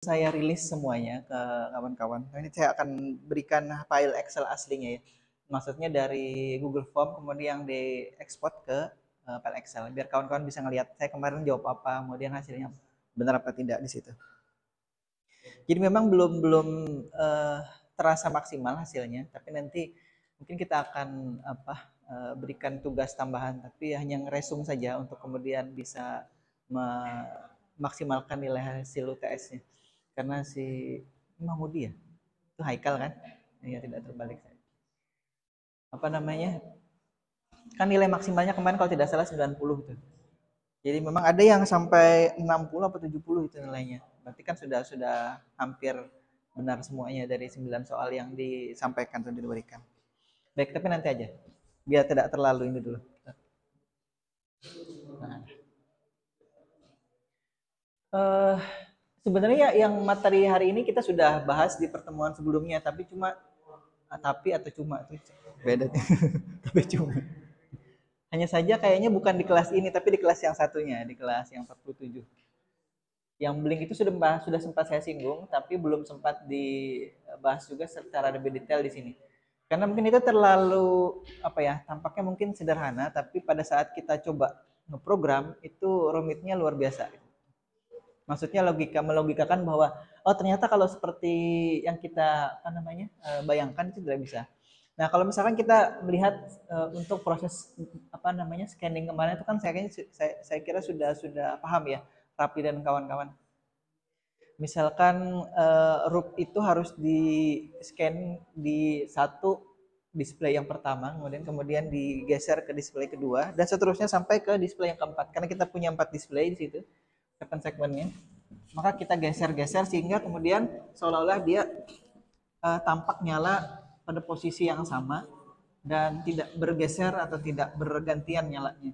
Saya rilis semuanya ke kawan-kawan. Nah, ini saya akan berikan file Excel aslinya ya. Maksudnya dari Google Form kemudian yang diekspor ke file Excel biar kawan-kawan bisa ngelihat saya kemarin jawab apa, kemudian hasilnya benar apa tidak di situ. Jadi memang belum terasa maksimal hasilnya, tapi nanti mungkin kita akan berikan tugas tambahan, tapi hanya ngeresum saja untuk kemudian bisa memaksimalkan nilai hasil UTS-nya. Karena si Mahmudi ya, itu Haikal kan, ya tidak terbalik. Apa namanya? Kan nilai maksimalnya kemarin kalau tidak salah 90 tuh. Jadi memang ada yang sampai 60 atau 70 itu nilainya. Berarti kan sudah hampir benar semuanya dari 9 soal yang disampaikan atau diberikan. Baik, tapi nanti aja. Biar tidak terlalu ini dulu. Nah. Sebenarnya yang materi hari ini kita sudah bahas di pertemuan sebelumnya, tapi cuma beda. Tapi cuma hanya saja kayaknya bukan di kelas ini, tapi di kelas yang satunya, di kelas yang 47. Yang Blink itu sudah sempat saya singgung, tapi belum sempat dibahas juga secara lebih detail di sini. Karena mungkin itu terlalu tampaknya mungkin sederhana, tapi pada saat kita coba ngeprogram itu rumitnya luar biasa. Maksudnya melogikakan bahwa ternyata kalau seperti yang kita bayangkan itu tidak bisa. Nah, kalau misalkan kita melihat untuk proses scanning kemarin itu kan saya kira sudah paham ya, Rapi dan kawan-kawan. Misalkan RUP itu harus di scan di satu display yang pertama, kemudian digeser ke display kedua dan seterusnya sampai ke display yang keempat. Karena kita punya 4 display di situ, segmennya. Maka kita geser-geser sehingga kemudian seolah-olah dia tampak nyala pada posisi yang sama dan tidak bergeser atau tidak bergantian nyalanya.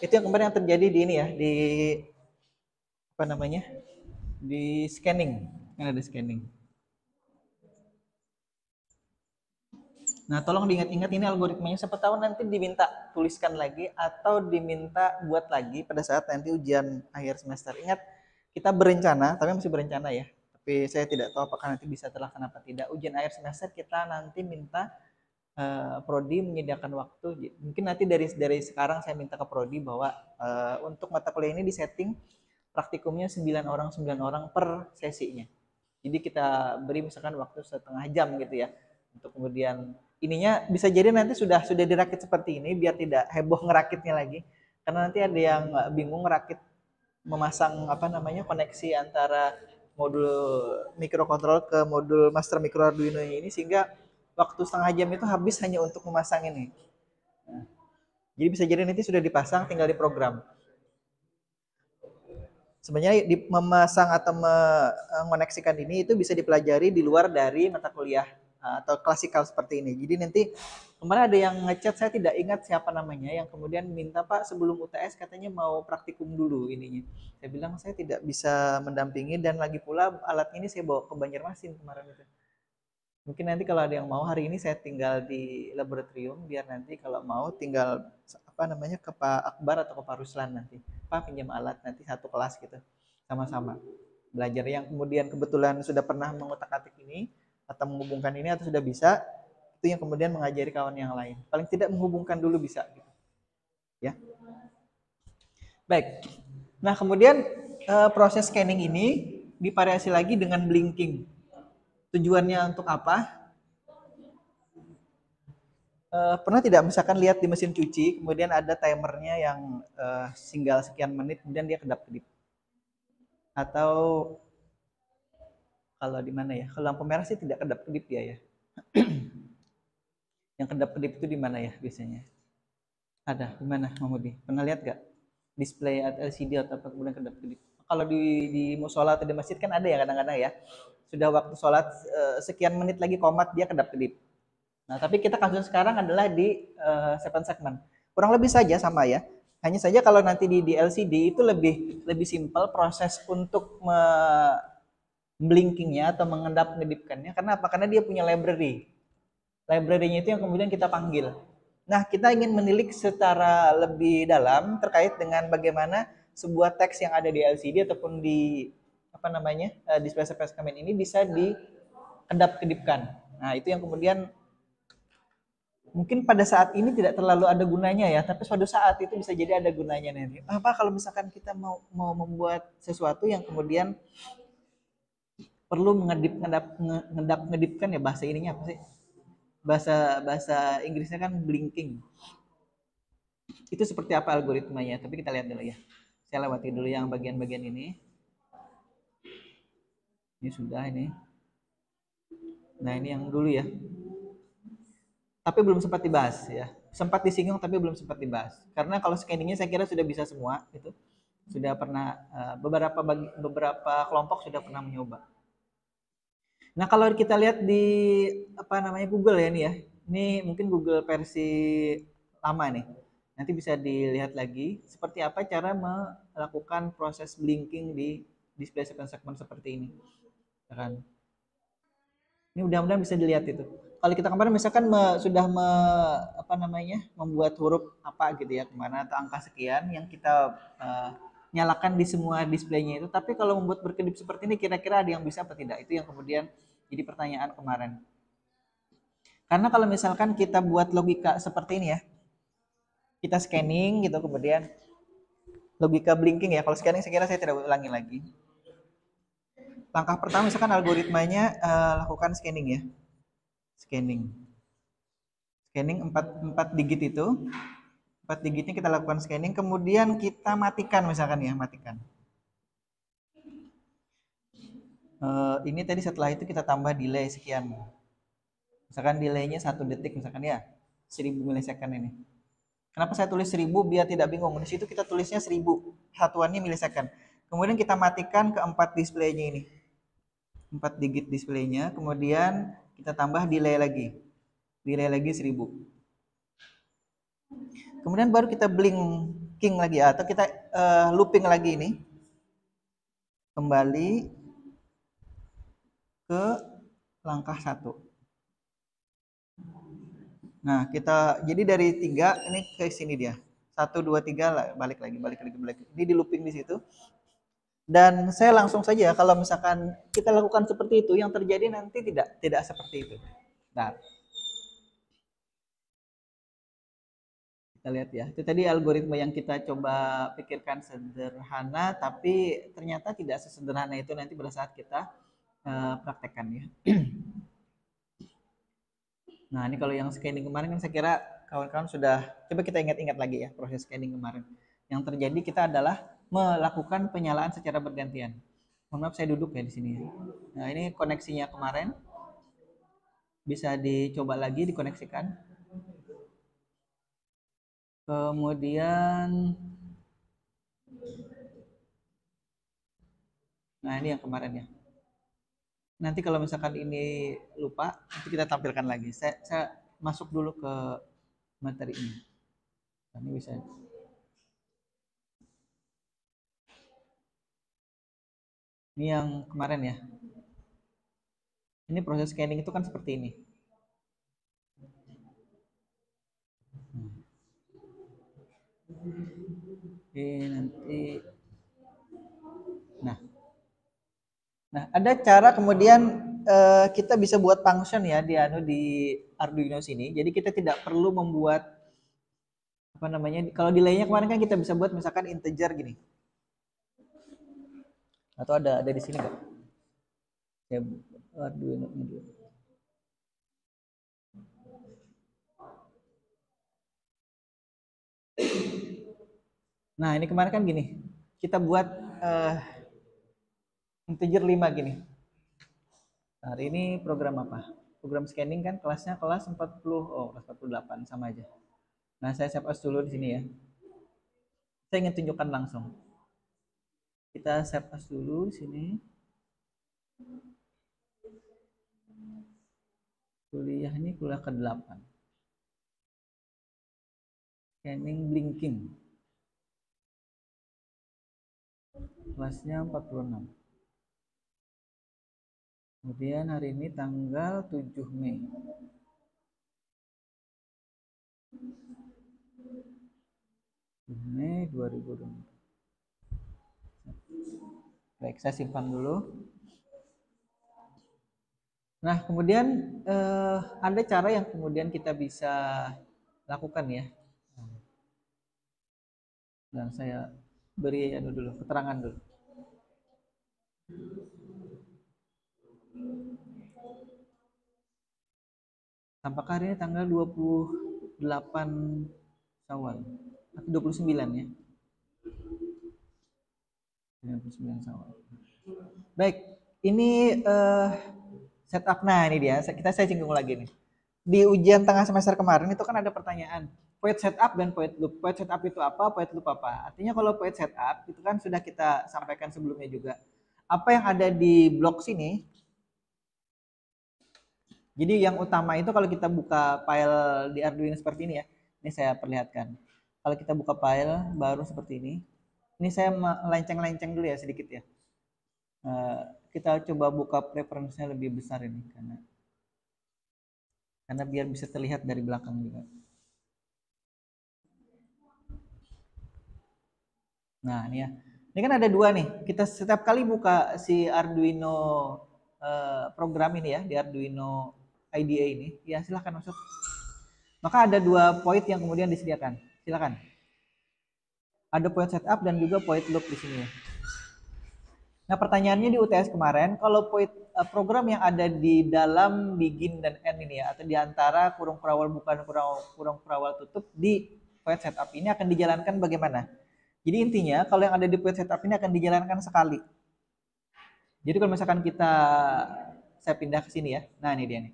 Itu yang kemarin yang terjadi di ini ya, di scanning, yang ada scanning. Nah, tolong diingat-ingat ini algoritmanya, siapa tahu nanti diminta tuliskan lagi atau diminta buat lagi pada saat nanti ujian akhir semester. Ingat, kita berencana, tapi masih berencana ya. Tapi saya tidak tahu apakah nanti bisa terlaksana apa tidak. Ujian akhir semester kita nanti minta prodi menyediakan waktu. Mungkin nanti dari sekarang saya minta ke prodi bahwa untuk mata kuliah ini disetting praktikumnya 9 orang per sesinya. Jadi kita beri misalkan waktu setengah jam gitu ya. Untuk kemudian ininya bisa jadi nanti sudah dirakit seperti ini biar tidak heboh ngerakitnya lagi. Karena nanti ada yang bingung ngerakit memasang koneksi antara modul microcontroller ke modul master micro Arduino ini sehingga waktu setengah jam itu habis hanya untuk memasang ini. Nah, jadi bisa jadi nanti sudah dipasang tinggal diprogram. Sebenarnya memasang atau mengoneksikan ini itu bisa dipelajari di luar dari mata kuliah atau klasikal seperti ini. Jadi nanti kemarin ada yang ngechat, saya tidak ingat siapa namanya, yang kemudian minta, Pak, sebelum UTS katanya mau praktikum dulu ininya. Saya bilang saya tidak bisa mendampingi dan lagi pula alat ini saya bawa ke Banjarmasin kemarin itu. Mungkin nanti kalau ada yang mau hari ini saya tinggal di laboratorium biar nanti kalau mau tinggal ke Pak Akbar atau ke Pak Ruslan nanti. Pak pinjam alat nanti satu kelas gitu. Sama-sama belajar yang kemudian kebetulan sudah pernah mengotak-atik ini atau menghubungkan ini atau sudah bisa, itu yang kemudian mengajari kawan yang lain. Paling tidak menghubungkan dulu bisa gitu. Ya. Baik. Nah, kemudian proses scanning ini divariasi lagi dengan blinking. Tujuannya untuk apa? Pernah tidak misalkan lihat di mesin cuci, kemudian ada timernya yang tinggal sekian menit, kemudian dia kedap-kedip. Atau kalau di mana ya? Kalau lampu merah sih tidak kedap-kedip dia ya. Yang kedap-kedip itu di mana ya biasanya? Ada di mana, Mahmudi? Pernah lihat gak? Display LCD atau apa kemudian kedap-kedip. Kalau di musola atau di masjid kan ada ya kadang-kadang ya. Sudah waktu sholat sekian menit lagi komat dia kedap-kedip. Nah, tapi kita kasus sekarang adalah di segmen. Kurang lebih saja sama ya. Hanya saja kalau nanti di LCD itu lebih simpel proses untuk blinkingnya atau mengendap-ngedipkannya. Karena apa? Karena dia punya library. Library-nya itu yang kemudian kita panggil. Nah, kita ingin menilik secara lebih dalam terkait dengan bagaimana sebuah teks yang ada di LCD ataupun di apa namanya display spesimen ini bisa dikedap-kedipkan. Nah itu yang kemudian mungkin pada saat ini tidak terlalu ada gunanya ya, tapi suatu saat itu bisa jadi ada gunanya nanti. Apa kalau misalkan kita mau mau membuat sesuatu yang kemudian perlu ngedipkan ya, bahasa ininya apa sih? Bahasa bahasa Inggrisnya kan blinking. Itu seperti apa algoritmanya? Tapi kita lihat dulu ya. Saya lewati dulu yang bagian-bagian ini. Ini sudah ini. Nah, ini yang dulu ya. Tapi belum sempat dibahas ya. Sempat disinggung tapi belum sempat dibahas. Karena kalau scanningnya saya kira sudah bisa semua itu. Sudah pernah beberapa kelompok sudah pernah mencoba. Nah, kalau kita lihat di apa namanya Google ya ini ya. Ini mungkin Google versi lama nih. Nanti bisa dilihat lagi seperti apa cara melakukan proses blinking di display segmen seperti ini. Ya kan? Ini mudah-mudahan bisa dilihat itu. Kalau kita kemarin misalkan sudah apa namanya membuat huruf apa gitu ya kemana atau angka sekian yang kita nyalakan di semua displaynya itu. Tapi kalau membuat berkedip seperti ini kira-kira ada yang bisa apa tidak? Itu yang kemudian jadi pertanyaan kemarin. Karena kalau misalkan kita buat logika seperti ini ya, kita scanning gitu kemudian logika blinking ya. Kalau scanning saya kira saya tidak ulangi lagi. Langkah pertama misalkan algoritmanya lakukan scanning ya. Scanning. Scanning 4 digit itu. 4 digitnya kita lakukan scanning, kemudian kita matikan misalkan ya, matikan. Ini tadi setelah itu kita tambah delay sekian. Misalkan delaynya 1 detik misalkan ya, 1000 milisecond ini. Kenapa saya tulis 1000 biar tidak bingung. Di situ kita tulisnya 1000, satuannya milisecond. Kemudian kita matikan ke 4 displaynya ini. 4 digit displaynya, kemudian kita tambah delay lagi. Delay lagi 1000. Kemudian baru kita blinking lagi atau kita looping lagi ini. Kembali ke langkah 1. Nah, kita jadi dari 3 ini ke sini dia. 1 2 3 balik lagi. Ini di looping di situ. Dan saya langsung saja kalau misalkan kita lakukan seperti itu yang terjadi nanti tidak seperti itu. Nah, kita lihat ya. Itu tadi algoritma yang kita coba pikirkan sederhana tapi ternyata tidak sesederhana itu nanti pada saat kita praktekkan ya. Nah, ini kalau yang scanning kemarin kan saya kira kawan-kawan sudah coba kita ingat-ingat lagi ya proses scanning kemarin. Yang terjadi kita adalah melakukan penyalaan secara bergantian. Mohon maaf saya duduk ya di sini. Nah, ini koneksinya kemarin. Bisa dicoba lagi dikoneksikan. Kemudian nah, ini yang kemarin ya. Nanti kalau misalkan ini lupa, nanti kita tampilkan lagi. Saya masuk dulu ke materi ini. Nah, ini bisa. Ini yang kemarin ya. Ini proses scanning itu kan seperti ini. Oke, nanti. Nah, ada cara kemudian kita bisa buat function ya di Arduino sini. Jadi kita tidak perlu membuat apa namanya? Kalau delaynya kemarin kan kita bisa buat misalkan integer gini. Atau ada di sini nggak? Ya, Arduino dulu. Nah, ini kemarin kan gini. Kita buat integer 5 gini. Nah, hari ini program apa? Program scanning kan kelasnya kelas 40, kelas 48 sama aja. Nah, saya save as dulu di sini ya. Saya ingin tunjukkan langsung. Kita save as dulu di sini. Kuliah ini kuliah ke-8. Scanning blinking. Kelasnya 46. Kemudian hari ini tanggal 7 Mei. Mei 2024. Baik, saya simpan dulu. Nah, kemudian ada cara yang kemudian kita bisa lakukan ya. Dan saya beri dulu keterangan dulu. Apakah hari ini tanggal 28 Syawal atau 29 ya? 29 Syawal. Baik, ini setup. Nah, ini dia. Saya singgung lagi nih. Di ujian tengah semester kemarin itu kan ada pertanyaan void setup dan void loop. Void setup itu apa? Void loop apa? Artinya kalau void setup itu kan sudah kita sampaikan sebelumnya juga. Apa yang ada di blok sini? Jadi yang utama itu kalau kita buka file di Arduino seperti ini ya. Ini saya perlihatkan. Kalau kita buka file baru seperti ini. Ini saya melenceng-lenceng dulu ya sedikit ya. Kita coba buka preference-nya lebih besar ini karena biar bisa terlihat dari belakang juga. Nah, ini ya. Ini kan ada dua nih. Kita setiap kali buka si Arduino program ini ya, di Arduino IDE ini, ya silahkan masuk. Maka ada dua point yang kemudian disediakan. Silakan. Ada point setup dan juga point loop di sini ya. Nah, pertanyaannya di UTS kemarin, kalau point program yang ada di dalam begin dan end ini ya, atau di antara kurung perawal bukan kurung perawal tutup di point setup ini akan dijalankan bagaimana? Jadi intinya kalau yang ada di point setup ini akan dijalankan sekali. Jadi kalau misalkan saya pindah ke sini ya. Nah, ini dia nih.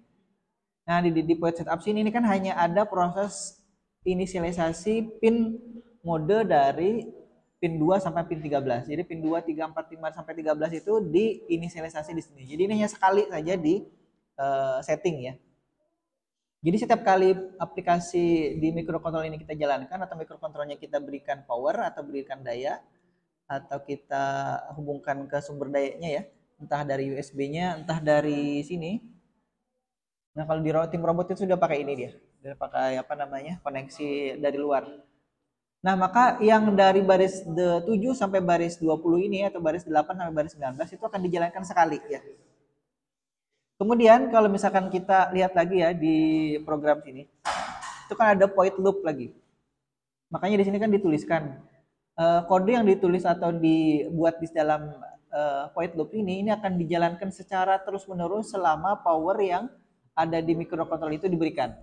Nah, di point setup sini ini kan hanya ada proses inisialisasi pin mode dari pin 2 sampai pin 13. Jadi pin 2, 3, 4, 5 sampai 13 itu diinisialisasi di sini. Jadi ini hanya sekali saja di setting ya. Jadi setiap kali aplikasi di microcontroller ini kita jalankan atau microcontrollernya kita berikan power atau berikan daya atau kita hubungkan ke sumber dayanya ya, entah dari USB-nya, entah dari sini. Nah, kalau di tim robot itu sudah pakai ini dia pakai koneksi dari luar. Nah, maka yang dari baris 7 sampai baris 20 ini atau baris 8 sampai baris 19 itu akan dijalankan sekali ya. Kemudian kalau misalkan kita lihat lagi ya di program sini, itu kan ada void loop lagi. Makanya di sini kan dituliskan kode yang ditulis atau dibuat di dalam void loop ini akan dijalankan secara terus-menerus selama power yang ada di microcontroller itu diberikan.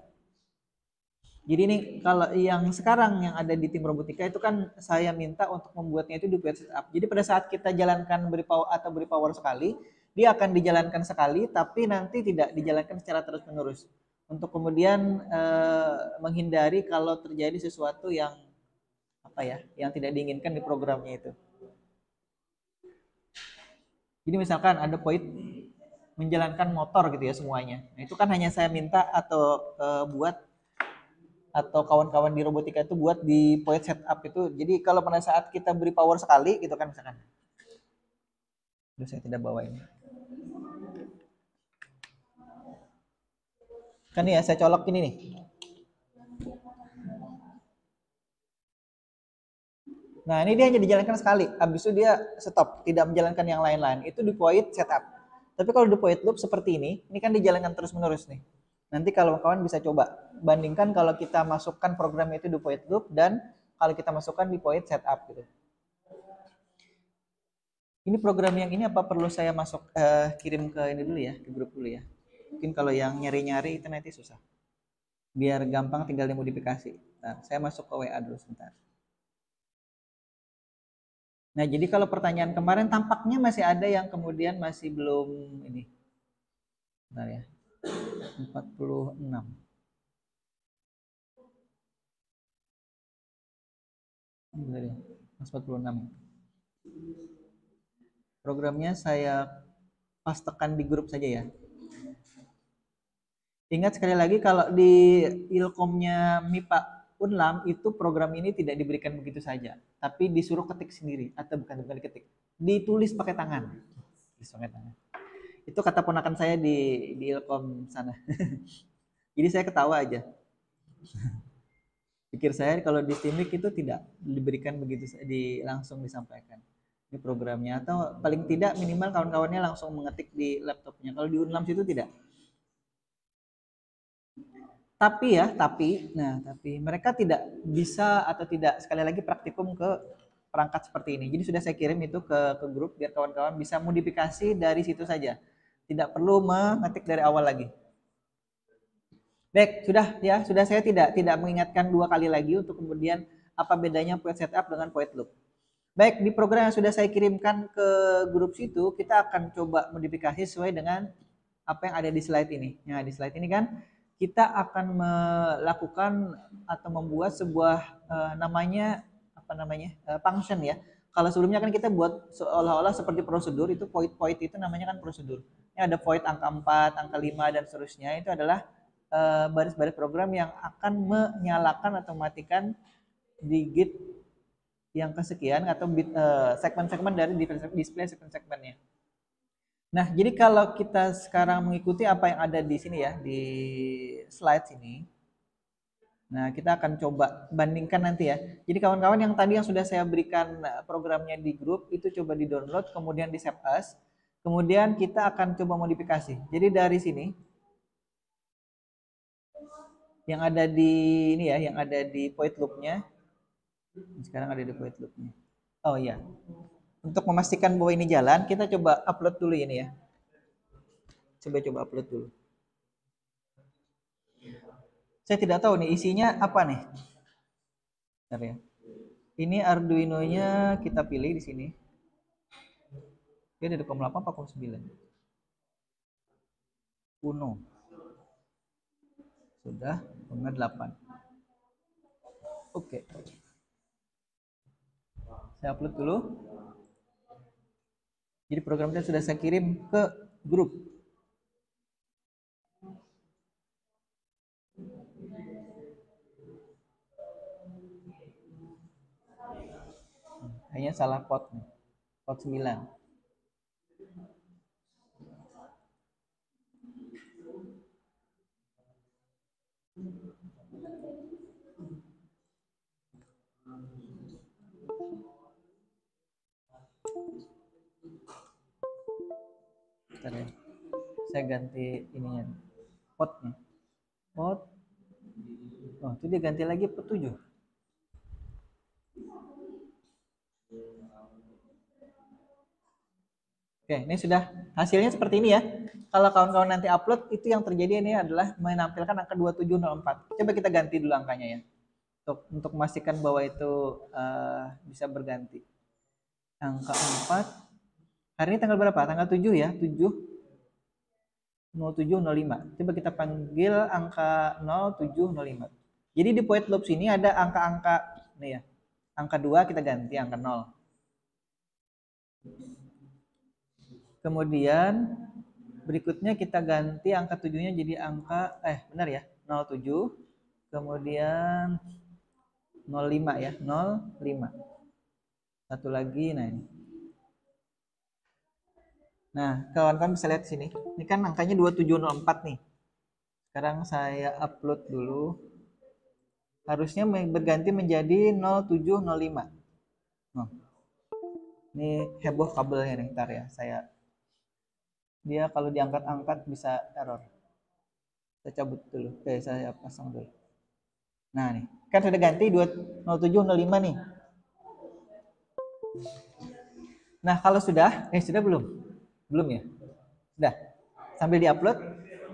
Jadi ini kalau yang sekarang yang ada di tim robotika itu kan saya minta untuk membuatnya itu di void setup. Jadi pada saat kita jalankan beri power sekali, dia akan dijalankan sekali tapi nanti tidak dijalankan secara terus-menerus. Untuk kemudian menghindari kalau terjadi sesuatu yang yang tidak diinginkan di programnya itu. Jadi misalkan ada point menjalankan motor gitu ya semuanya. Nah, itu kan hanya saya minta atau buat atau kawan-kawan di robotika itu buat di point setup itu. Jadi kalau pada saat kita beri power sekali gitu kan misalkan. Duh, saya tidak bawa ini. Kan ya saya colok ini nih. Nah, ini dia hanya dijalankan sekali. Habis itu dia stop, tidak menjalankan yang lain-lain. Itu di point setup. Tapi kalau di point loop seperti ini kan dijalankan terus-menerus nih. Nanti kalau kawan bisa coba bandingkan kalau kita masukkan program itu di point loop dan kalau kita masukkan di point setup gitu. Ini program yang ini apa perlu saya kirim ke ini dulu ya, ke grup dulu ya. Mungkin kalau yang nyari-nyari itu nanti susah. Biar gampang tinggal dimodifikasi. Nah, saya masuk ke WA dulu sebentar. Nah, jadi kalau pertanyaan kemarin tampaknya masih ada yang kemudian masih belum ini. Bentar ya. 46. Bentar ya. 46. Programnya saya pastekan di grup saja ya. Ingat sekali lagi kalau di ilkomnya MIPA Unlam itu program ini tidak diberikan begitu saja, tapi disuruh ketik sendiri atau bukan diketik, ditulis pakai tangan. Tulis pakai tangan. Itu kata ponakan saya di ilkom sana. Jadi saya ketawa aja. Pikir saya kalau di Steamik itu tidak diberikan begitu langsung disampaikan. di programnya, atau paling tidak minimal kawan-kawannya langsung mengetik di laptopnya. Kalau di Unlam situ tidak. Tapi ya, tapi mereka tidak bisa atau tidak, sekali lagi, praktikum ke perangkat seperti ini. Jadi sudah saya kirim itu ke grup biar kawan-kawan bisa modifikasi dari situ saja. Tidak perlu mengetik dari awal lagi. Baik, sudah saya tidak mengingatkan dua kali lagi untuk kemudian apa bedanya point setup dengan point loop. Baik, di program yang sudah saya kirimkan ke grup situ, kita akan coba modifikasi sesuai dengan apa yang ada di slide ini. Nah, di slide ini kan kita akan melakukan atau membuat sebuah namanya function ya. Kalau sebelumnya kan kita buat seolah-olah seperti prosedur, itu point itu namanya kan prosedur. Ini ada point angka 4, angka 5 dan seterusnya, itu adalah baris-baris program yang akan menyalakan atau mematikan digit yang kesekian atau segmen-segmen dari display segmen-segmennya. Nah, jadi kalau kita sekarang mengikuti apa yang ada di sini ya, di slide sini. Nah, kita akan coba bandingkan nanti ya. Jadi kawan-kawan yang tadi yang sudah saya berikan programnya di grup, itu coba di-download, kemudian di-save as. Kemudian kita akan coba modifikasi. Jadi dari sini, yang ada di ini ya, yang ada di point loop-nya. Sekarang ada di point loop-nya. Oh iya. Untuk memastikan bahwa ini jalan, kita coba upload dulu ini ya. Coba upload dulu. Saya tidak tahu nih isinya apa nih. Bentar ya. Ini Arduino-nya kita pilih di sini. Dia ada 8 apa 9. Uno. Sudah, 8. Oke. Saya upload dulu. Jadi programnya sudah saya kirim ke grup. Kayaknya salah pot nih. Pot 9. Bentar ya. Saya ganti ininya. Potnya. Pot. Oh, itu dia ganti lagi pot 7. Oke, ini sudah hasilnya seperti ini ya. Kalau kawan-kawan nanti upload, itu yang terjadi ini adalah menampilkan angka 2704. Coba kita ganti dulu angkanya ya. Untuk memastikan bahwa itu bisa berganti. Angka 4. Hari ini tanggal berapa? Tanggal 7 ya. 0705. Coba kita panggil angka 0705. Jadi di point loop sini ada angka-angka nih ya. Angka 2 kita ganti angka 0. Kemudian berikutnya kita ganti angka 7-nya jadi angka benar ya, 07. Kemudian 05 ya, 05. Satu lagi, nah ini. Nah, kawan-kawan bisa lihat sini. Ini kan angkanya 2704 nih. Sekarang saya upload dulu. Harusnya berganti menjadi 0705. Oh. Ini heboh kabelnya nih, ntar ya. Dia kalau diangkat-angkat bisa error. Saya cabut dulu. Oke, saya pasang dulu. Nah, nih. Kan sudah ganti 0705 nih. Nah, kalau sudah belum? Belum ya? Sudah. Sambil diupload,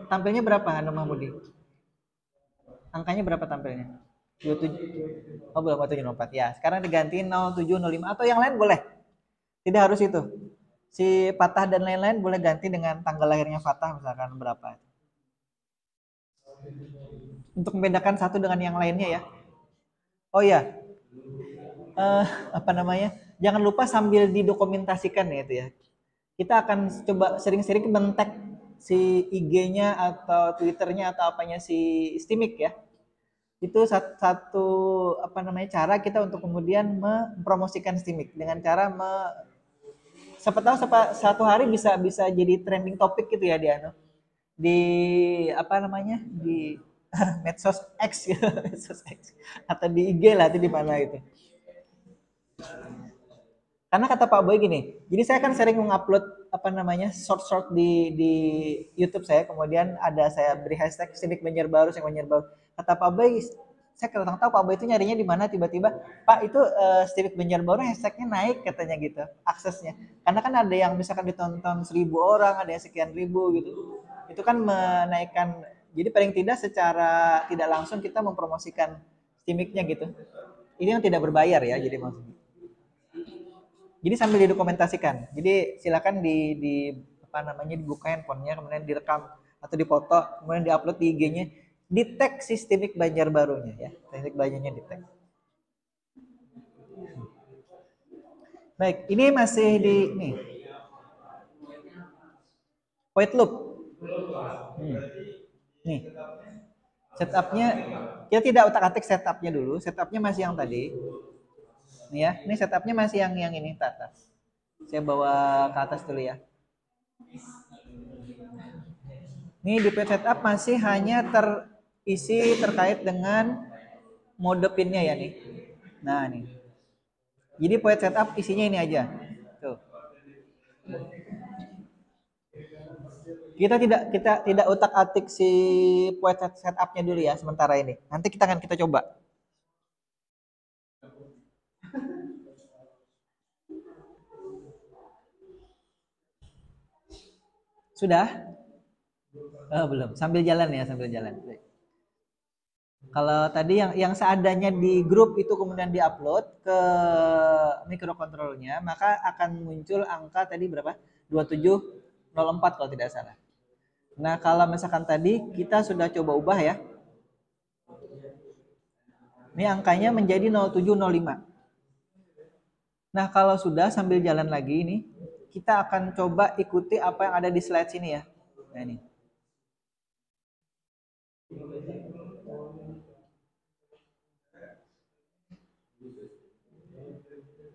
tampilnya berapa Hanum Mahmudi? Angkanya berapa tampilnya? 27. Oh, belum 2704 ya. Sekarang diganti 0705 atau yang lain boleh. Tidak harus itu. Si Fatah dan lain-lain boleh ganti dengan tanggal lahirnya Fatah misalkan berapa. Untuk membedakan satu dengan yang lainnya ya. Oh ya. Jangan lupa sambil didokumentasikan ya itu ya. Kita akan coba sering-sering men-tag si IG-nya atau Twitter-nya atau apanya si Stimik ya. Itu satu cara kita untuk kemudian mempromosikan Stimik dengan cara siapa tahu satu hari bisa jadi trending topik gitu ya dia di di medsos X ya, medsos X atau di IG lah, itu di mana itu. Karena kata Pak Boy gini, jadi saya kan sering mengupload apa namanya short di YouTube saya, kemudian ada saya beri hashtag Civic Banjarbaru, yang Banjarbaru. Kata Pak Boy, saya kurang tahu Pak Boy itu nyarinya di mana, tiba-tiba Pak itu Civic Banjarbaru hashtagnya naik katanya gitu, aksesnya. Karena kan ada yang misalkan ditonton 1.000 orang, ada yang sekian ribu gitu. Itu kan menaikkan, jadi paling tidak secara tidak langsung kita mempromosikan Civicnya gitu. Ini yang tidak berbayar ya, jadi maksudnya. Jadi sambil didokumentasikan. Jadi silakan di apa namanya dibuka handphonenya, kemudian direkam atau dipoto, kemudian diupload di IG-nya, di tag sistemik Banjarbarunya ya. Teknik Banjarnya di tag. Baik, ini masih di nih. Point loop. Nih. Setupnya kita tidak utak-atik setupnya dulu. Setupnya masih yang tadi. Nih ya, ini setupnya masih yang ini ke atas. Saya bawa ke atas dulu ya. Ini di page setup masih hanya terisi terkait dengan mode pinnya ya nih. Nah nih. Jadi point setup isinya ini aja. Tuh. Kita tidak utak-atik si point setupnya dulu ya sementara ini. Nanti kita coba. Sudah? Oh, belum. Sambil jalan ya, sambil jalan. Kalau tadi yang seadanya di grup itu kemudian diupload ke microcontrollernya, maka akan muncul angka tadi berapa? 2704 kalau tidak salah. Nah, kalau misalkan tadi kita sudah coba ubah ya. Ini angkanya menjadi 0705. Nah, kalau sudah sambil jalan lagi ini, kita akan coba ikuti apa yang ada di slide sini ya. Nah, ini.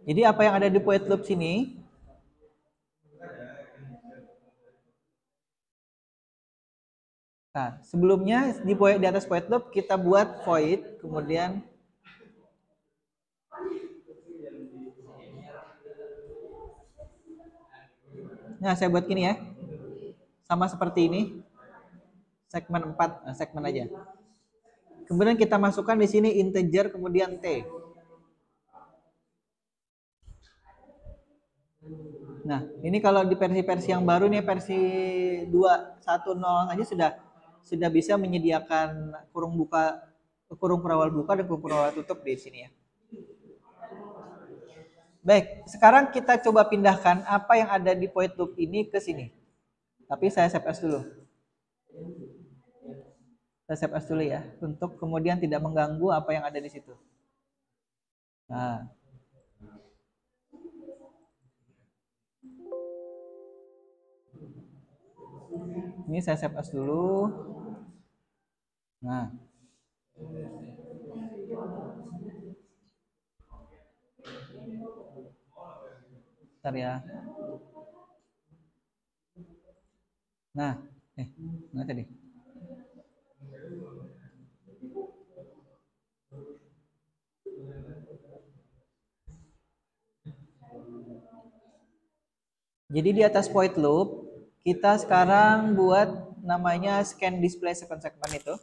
Jadi apa yang ada di point loop sini, nah, sebelumnya di atas point loop kita buat void, kemudian nah saya buat gini ya. Sama seperti ini. Segmen 4, segmen aja. Kemudian kita masukkan di sini integer kemudian T. Nah, ini kalau di versi-versi yang baru nih versi 2.1.0 aja sudah bisa menyediakan kurung perawal buka dan kurung perawal tutup di sini ya. Baik, sekarang kita coba pindahkan apa yang ada di point loop ini ke sini. Tapi saya save as dulu. Saya save as dulu ya, untuk kemudian tidak mengganggu apa yang ada di situ. Nah. Ini saya save as dulu. Nah. Bentar ya. Nah, mana tadi? Jadi di atas point loop, kita sekarang buat namanya scan display segmen itu.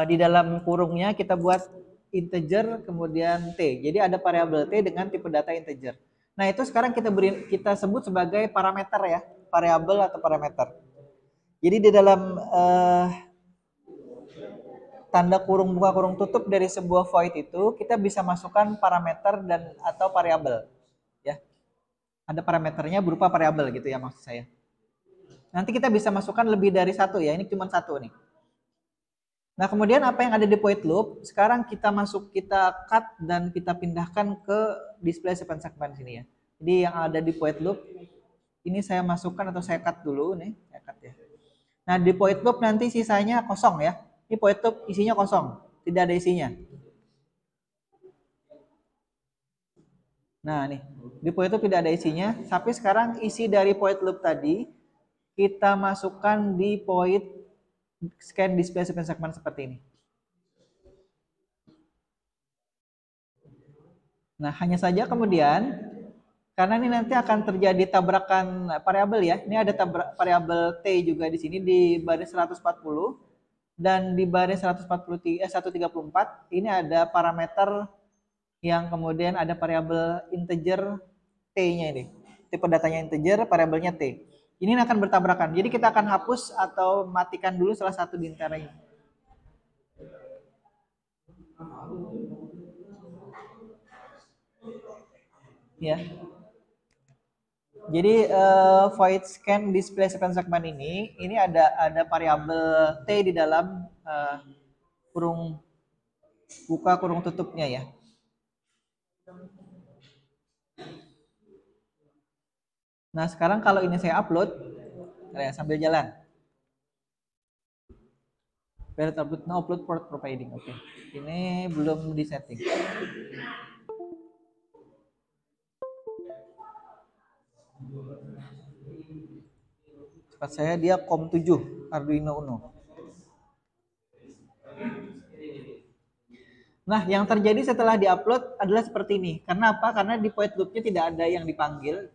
Di dalam kurungnya kita buat integer kemudian T. Jadi ada variabel T dengan tipe data integer. Nah, itu sekarang kita sebut sebagai parameter ya, variabel atau parameter. Jadi di dalam tanda kurung buka kurung tutup dari sebuah void itu kita bisa masukkan parameter dan atau variabel ya. Ada parameternya berupa variabel gitu ya maksud saya. Nanti kita bisa masukkan lebih dari satu ya, ini cuma satu nih. Nah, kemudian apa yang ada di point loop, sekarang kita cut dan kita pindahkan ke display segmen sini ya. Jadi yang ada di point loop, ini saya masukkan atau saya cut dulu nih, saya cut ya. Nah, di point loop nanti sisanya kosong ya. Ini point loop isinya kosong, tidak ada isinya. Nah, nih, di point loop tidak ada isinya, tapi sekarang isi dari point loop tadi kita masukkan di point scan display segmen seperti ini. Nah, hanya saja kemudian Karena ini nanti akan terjadi tabrakan variabel ya. Ini ada variabel T juga di sini di baris 140 dan di baris 134 ini ada parameter yang kemudian ada variabel integer T-nya ini. Tipe datanya integer, variabelnya T. Ini akan bertabrakan. Jadi kita akan hapus atau matikan dulu salah satu di antara ini. Ya. Jadi void scan display segment ini ada variabel T di dalam kurung buka kurung tutupnya ya. Nah, sekarang kalau ini saya upload, ya, sambil jalan. Valid upload, no upload port providing. Oke. Ini belum disetting. Cepat saya dia COM7 Arduino Uno. Nah, yang terjadi setelah diupload adalah seperti ini. Karena apa? Karena di void loop-nya tidak ada yang dipanggil.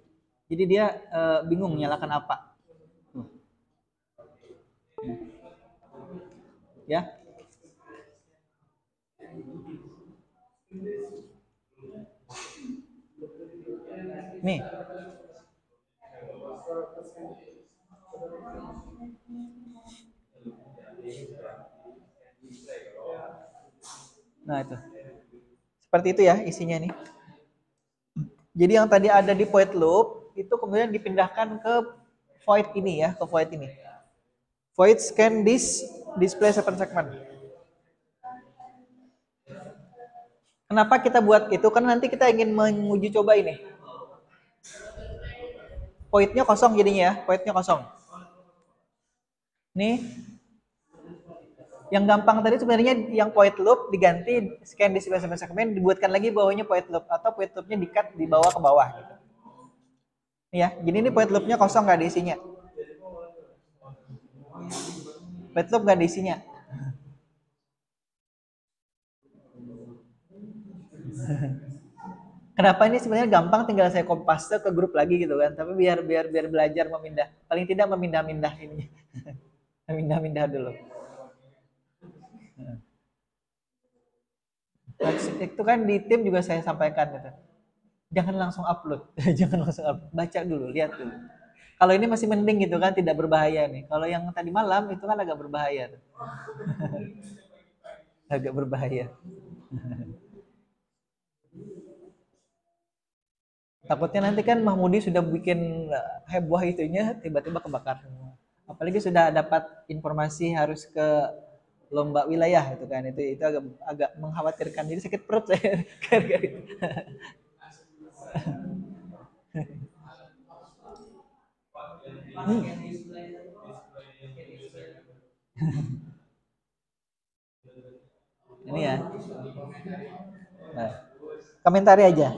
Jadi dia bingung nyalakan apa. Ya. Nih. Nah, itu. Seperti itu ya isinya nih. Jadi yang tadi ada di void loop itu kemudian dipindahkan ke void ini ya, ke void ini. Void scan display segment. Kenapa kita buat itu? Karena nanti kita ingin menguji coba ini. Void-nya kosong jadinya ya, void-nya kosong. Nih. Yang gampang tadi sebenarnya yang void loop diganti scan display segment dibuatkan lagi bawahnya void loop atau void loop-nya di-cut di bawah ke bawah gitu. Ya, jadi ini void loop-nya kosong nggak ada isinya. Void loop nggak ada isinya. Kenapa ini sebenarnya gampang, tinggal saya copy paste ke grup lagi gitu kan. Tapi biar belajar memindah. Paling tidak memindah-mindah ini. Memindah-mindah dulu. Nah, itu kan di tim juga saya sampaikan gitu. Jangan langsung upload. Jangan langsung upload. Baca dulu, lihat dulu. Kalau ini masih mending gitu kan, tidak berbahaya nih. Kalau yang tadi malam itu kan agak berbahaya. Agak berbahaya. Takutnya nanti kan Mahmudi sudah bikin heboh itunya, tiba-tiba kebakar semua. Apalagi sudah dapat informasi harus ke lomba wilayah itu kan, itu agak mengkhawatirkan. Jadi sakit perut saya. Ini ya. Nah, komentari aja.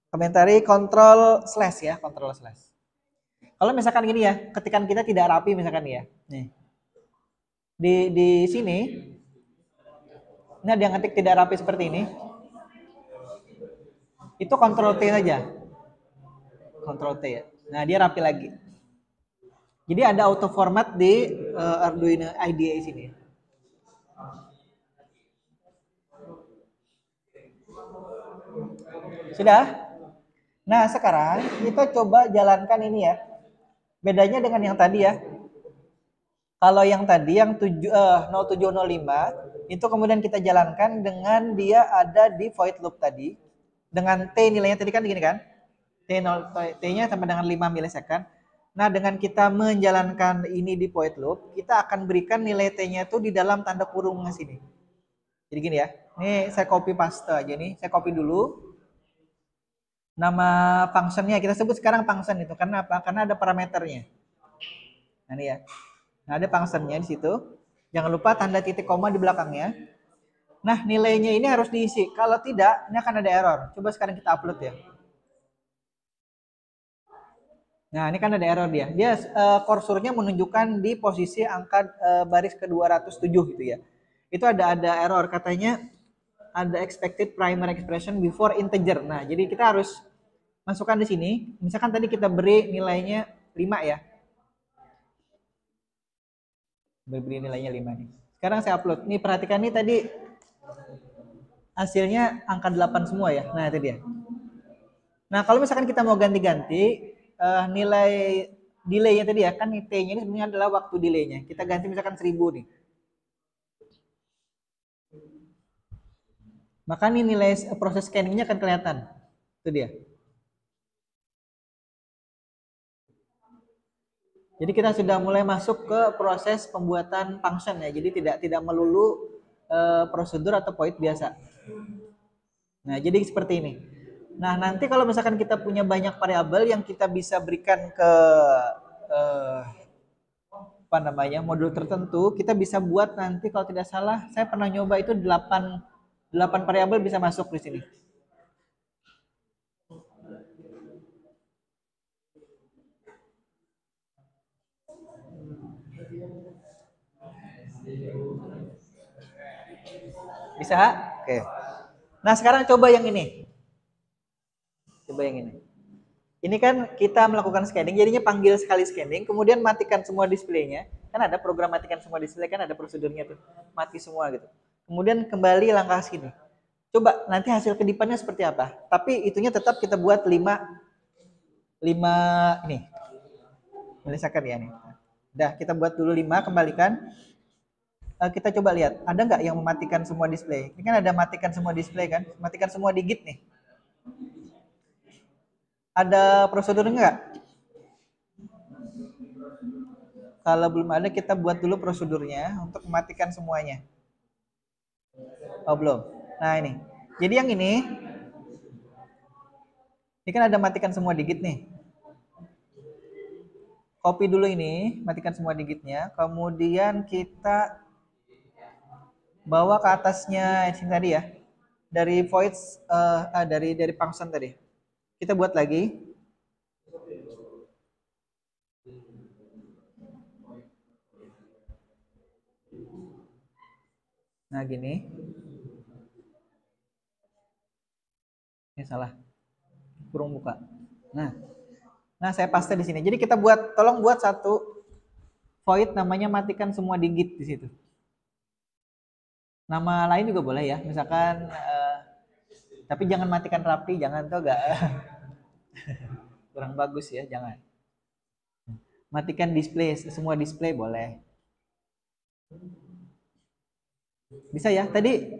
Komentari kontrol slash ya, kontrol slash. Kalau misalkan gini ya, ketikan kita tidak rapi misalkan ya. Nih. Di sini ini ada yang ketik tidak rapi seperti ini. Itu kontrol T saja. Kontrol T ya. Nah, dia rapi lagi. Jadi ada auto format di Arduino IDE sini. Sudah? Nah, sekarang kita coba jalankan ini ya. Bedanya dengan yang tadi ya. Kalau yang tadi yang 0705 itu kemudian kita jalankan dengan dia ada di void loop tadi. Dengan T nilainya tadi kan begini kan? T-nya sama dengan 5 milisecond. Nah, dengan kita menjalankan ini di void loop, kita akan berikan nilai T-nya itu di dalam tanda kurung sini. Jadi gini ya. Ini saya copy paste aja nih. Saya copy dulu. Nama functionnya kita sebut sekarang function itu. Karena apa? Karena ada parameternya. Nah, ini ya. Nah, ada functionnya di situ. Jangan lupa tanda titik koma di belakangnya. Nah, nilainya ini harus diisi. Kalau tidak, ini akan ada error. Coba sekarang kita upload ya. Nah, ini kan ada error dia. Dia kursornya menunjukkan di posisi angka baris ke-207 gitu ya. Itu ada error katanya ada expected primary expression before integer. Nah, jadi kita harus masukkan di sini. Misalkan tadi kita beri nilainya 5 ya. Beri nilainya 5 nih. Sekarang saya upload. Nih perhatikan nih tadi hasilnya angka 8 semua ya. Nah, itu dia. Nah, kalau misalkan kita mau ganti-ganti nilai delay-nya tadi ya, kan T-nya ini sebenarnya adalah waktu delay-nya. Kita ganti misalkan 1000 nih. Maka nih nilai proses scanning-nya akan kelihatan. Itu dia. Jadi kita sudah mulai masuk ke proses pembuatan function ya. Jadi tidak melulu prosedur atau point biasa. Nah, jadi seperti ini. Nah, nanti kalau misalkan kita punya banyak variabel yang kita bisa berikan ke apa namanya modul tertentu, kita bisa buat nanti kalau tidak salah, saya pernah nyoba itu 8 variabel bisa masuk di sini. Bisa? Oke. Nah, sekarang coba yang ini. Coba yang ini. Ini kan kita melakukan scanning, jadinya panggil sekali scanning, kemudian matikan semua displaynya. Kan ada program matikan semua display, kan ada prosedurnya tuh. Mati semua gitu. Kemudian kembali langkah sini. Coba nanti hasil kedipannya seperti apa. Tapi itunya tetap kita buat 5 ini. Misalkan ya nih. Udah, kita buat dulu 5, kembalikan. Kita coba lihat, ada nggak yang mematikan semua display? Ini kan ada matikan semua display kan? Matikan semua digit nih. Ada prosedurnya nggak? Kalau belum ada, kita buat dulu prosedurnya untuk mematikan semuanya. Oh, belum. Nah, ini. Jadi yang ini kan ada matikan semua digit nih. Copy dulu ini, matikan semua digitnya. Kemudian kita bawa ke atasnya sini tadi ya. Dari voids dari function tadi. Kita buat lagi. Nah, gini. Ini salah. Kurung buka. Nah, saya paste di sini. Jadi kita tolong buat satu void namanya matikan semua digit di situ. Nama lain juga boleh ya, misalkan tapi jangan matikan rapi, jangan tuh gak kurang bagus ya, jangan. Matikan display, semua display boleh. Bisa ya. Tadi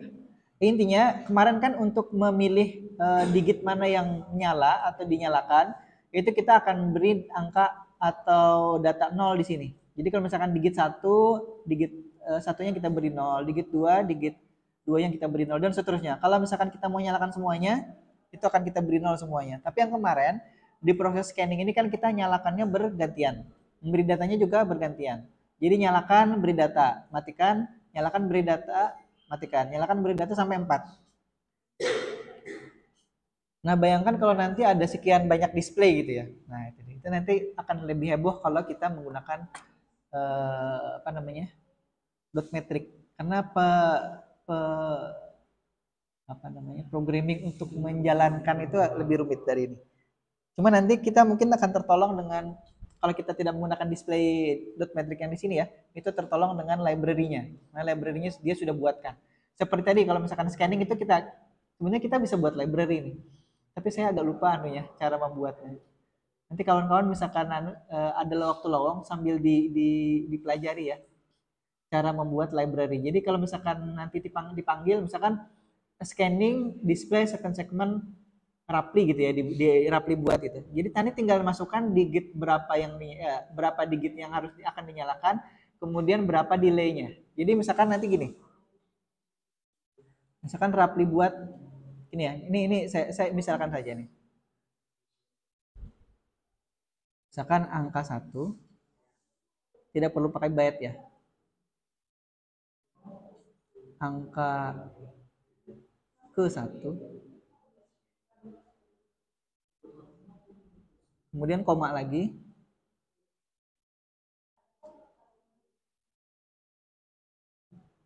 intinya kemarin kan untuk memilih digit mana yang nyala atau dinyalakan, itu kita akan beri angka atau data 0 di sini. Jadi kalau misalkan digit 1, digit satunya kita beri 0, digit 2, digit 2 yang kita beri 0 dan seterusnya. Kalau misalkan kita mau nyalakan semuanya, itu akan kita beri 0 semuanya. Tapi yang kemarin di proses scanning ini kan kita nyalakannya bergantian. Memberi datanya juga bergantian. Jadi nyalakan, beri data, matikan, nyalakan, beri data, matikan. Nyalakan, beri data sampai 4. Nah, bayangkan kalau nanti ada sekian banyak display gitu ya. Nah, itu nanti akan lebih heboh kalau kita menggunakan apa namanya? Dot metric. Karena apa namanya? Programming untuk menjalankan itu lebih rumit dari ini. Cuma nanti kita mungkin akan tertolong dengan kalau kita tidak menggunakan display dot metric yang di sini ya, itu tertolong dengan library-nya. Nah, library-nya dia sudah buatkan. Seperti tadi kalau misalkan scanning itu sebenarnya kita bisa buat library ini. Tapi saya agak lupa anunya cara membuatnya. Nanti kawan-kawan misalkan ada waktu lowong sambil dipelajari ya cara membuat library. Jadi kalau misalkan nanti dipanggil misalkan scanning display second segment Rapli gitu ya di Rapli buat itu. Jadi tadi tinggal masukkan digit berapa berapa digit yang akan dinyalakan, kemudian berapa delaynya. Jadi misalkan nanti gini. Misalkan Rapli buat ini ya. Ini saya misalkan saja nih. Misalkan angka 1 tidak perlu pakai byte ya. Angka ke 1 kemudian koma lagi.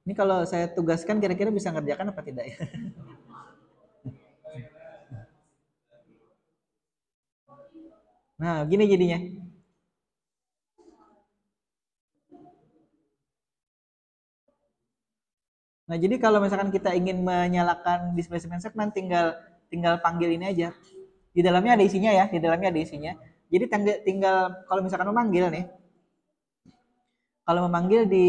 Ini kalau saya tugaskan kira-kira bisa ngerjakan apa tidak ya? Nah, gini jadinya. Nah, jadi kalau misalkan kita ingin menyalakan displacement segment, tinggal tinggal panggil ini aja. Di dalamnya ada isinya ya, di dalamnya ada isinya. Jadi tinggal kalau misalkan memanggil nih, kalau memanggil di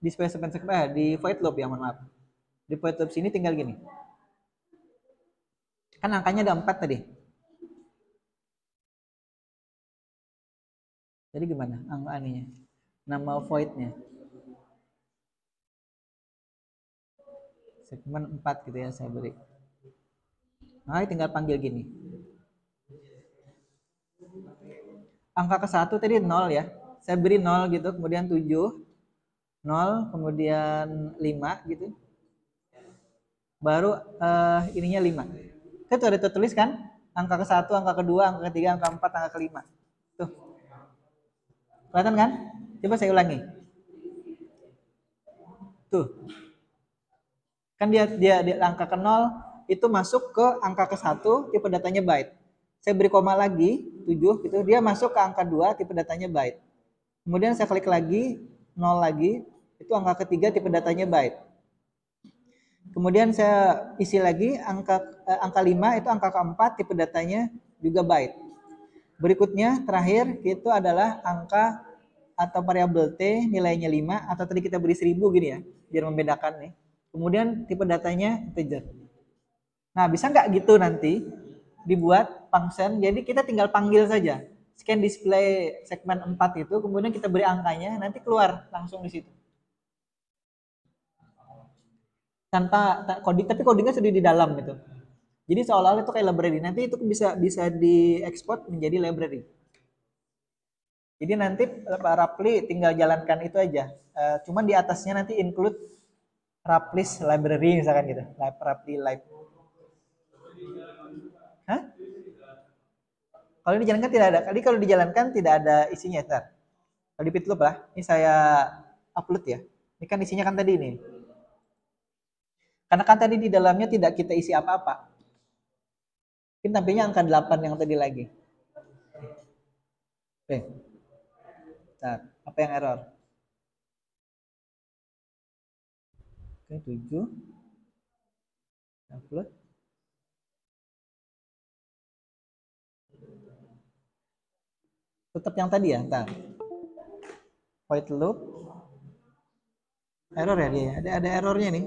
displacement segment, di void loop ya, mohon maaf. Di void loop sini tinggal gini. Kan angkanya ada 4 tadi. Jadi gimana angka aninya? Nama voidnya. Segmen 4 gitu ya saya beri. Nah, tinggal panggil gini. Angka ke 1 tadi 0 ya. Saya beri 0 gitu, kemudian 7, 0, kemudian 5 gitu. Baru ininya 5. Itu ada tertulis kan? Angka ke 1, angka kedua, angka ketiga, angka 4, angka kelima. Tuh. Kelihatan kan? Coba saya ulangi. Tuh. Kan dia angka ke 0 itu masuk ke angka ke 1, tipe datanya byte. Saya beri koma lagi 7 gitu, dia masuk ke angka 2, tipe datanya byte. Kemudian saya klik lagi 0 lagi, itu angka ketiga, tipe datanya byte. Kemudian saya isi lagi angka 5 itu angka keempat, tipe datanya juga byte. Berikutnya terakhir itu adalah angka atau variabel T nilainya 5 atau tadi kita beri 1000 gini ya, biar membedakan nih. Kemudian tipe datanya integer. Nah, bisa nggak gitu nanti dibuat function, jadi kita tinggal panggil saja. Scan display segmen 4 itu, kemudian kita beri angkanya, nanti keluar langsung di situ. Tanpa coding, tapi codingnya sudah di dalam gitu. Jadi seolah-olah itu kayak library. Nanti itu bisa diekspor menjadi library. Jadi nanti Rapli tinggal jalankan itu aja. Cuman di atasnya nanti include Rapli's library misalkan gitu. Rapli live. Hah? Kalau dijalankan tidak ada. Kali kalau dijalankan tidak ada isinya, Tar. Kalau di Pitloop lah. Ini saya upload ya. Ini kan isinya kan tadi ini. Karena kan tadi di dalamnya tidak kita isi apa-apa. Mungkin tampilnya angka 8 yang tadi lagi. Oke. Nah, apa yang error? Oke, 7. Upload. Tetap yang tadi ya, ntar. Void loop. Error ya dia. Ada errornya nih.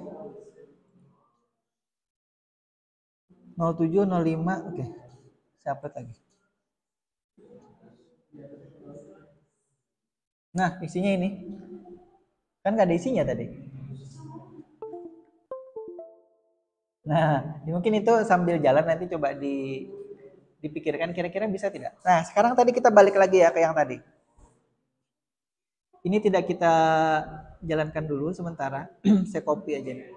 07, 05. Oke. Saya upload lagi. Nah, isinya ini. Kan nggak ada isinya tadi. Nah, mungkin itu sambil jalan nanti coba dipikirkan kira-kira bisa tidak. Nah, sekarang tadi kita balik lagi ya ke yang tadi. Ini tidak kita jalankan dulu sementara. Saya copy aja nih.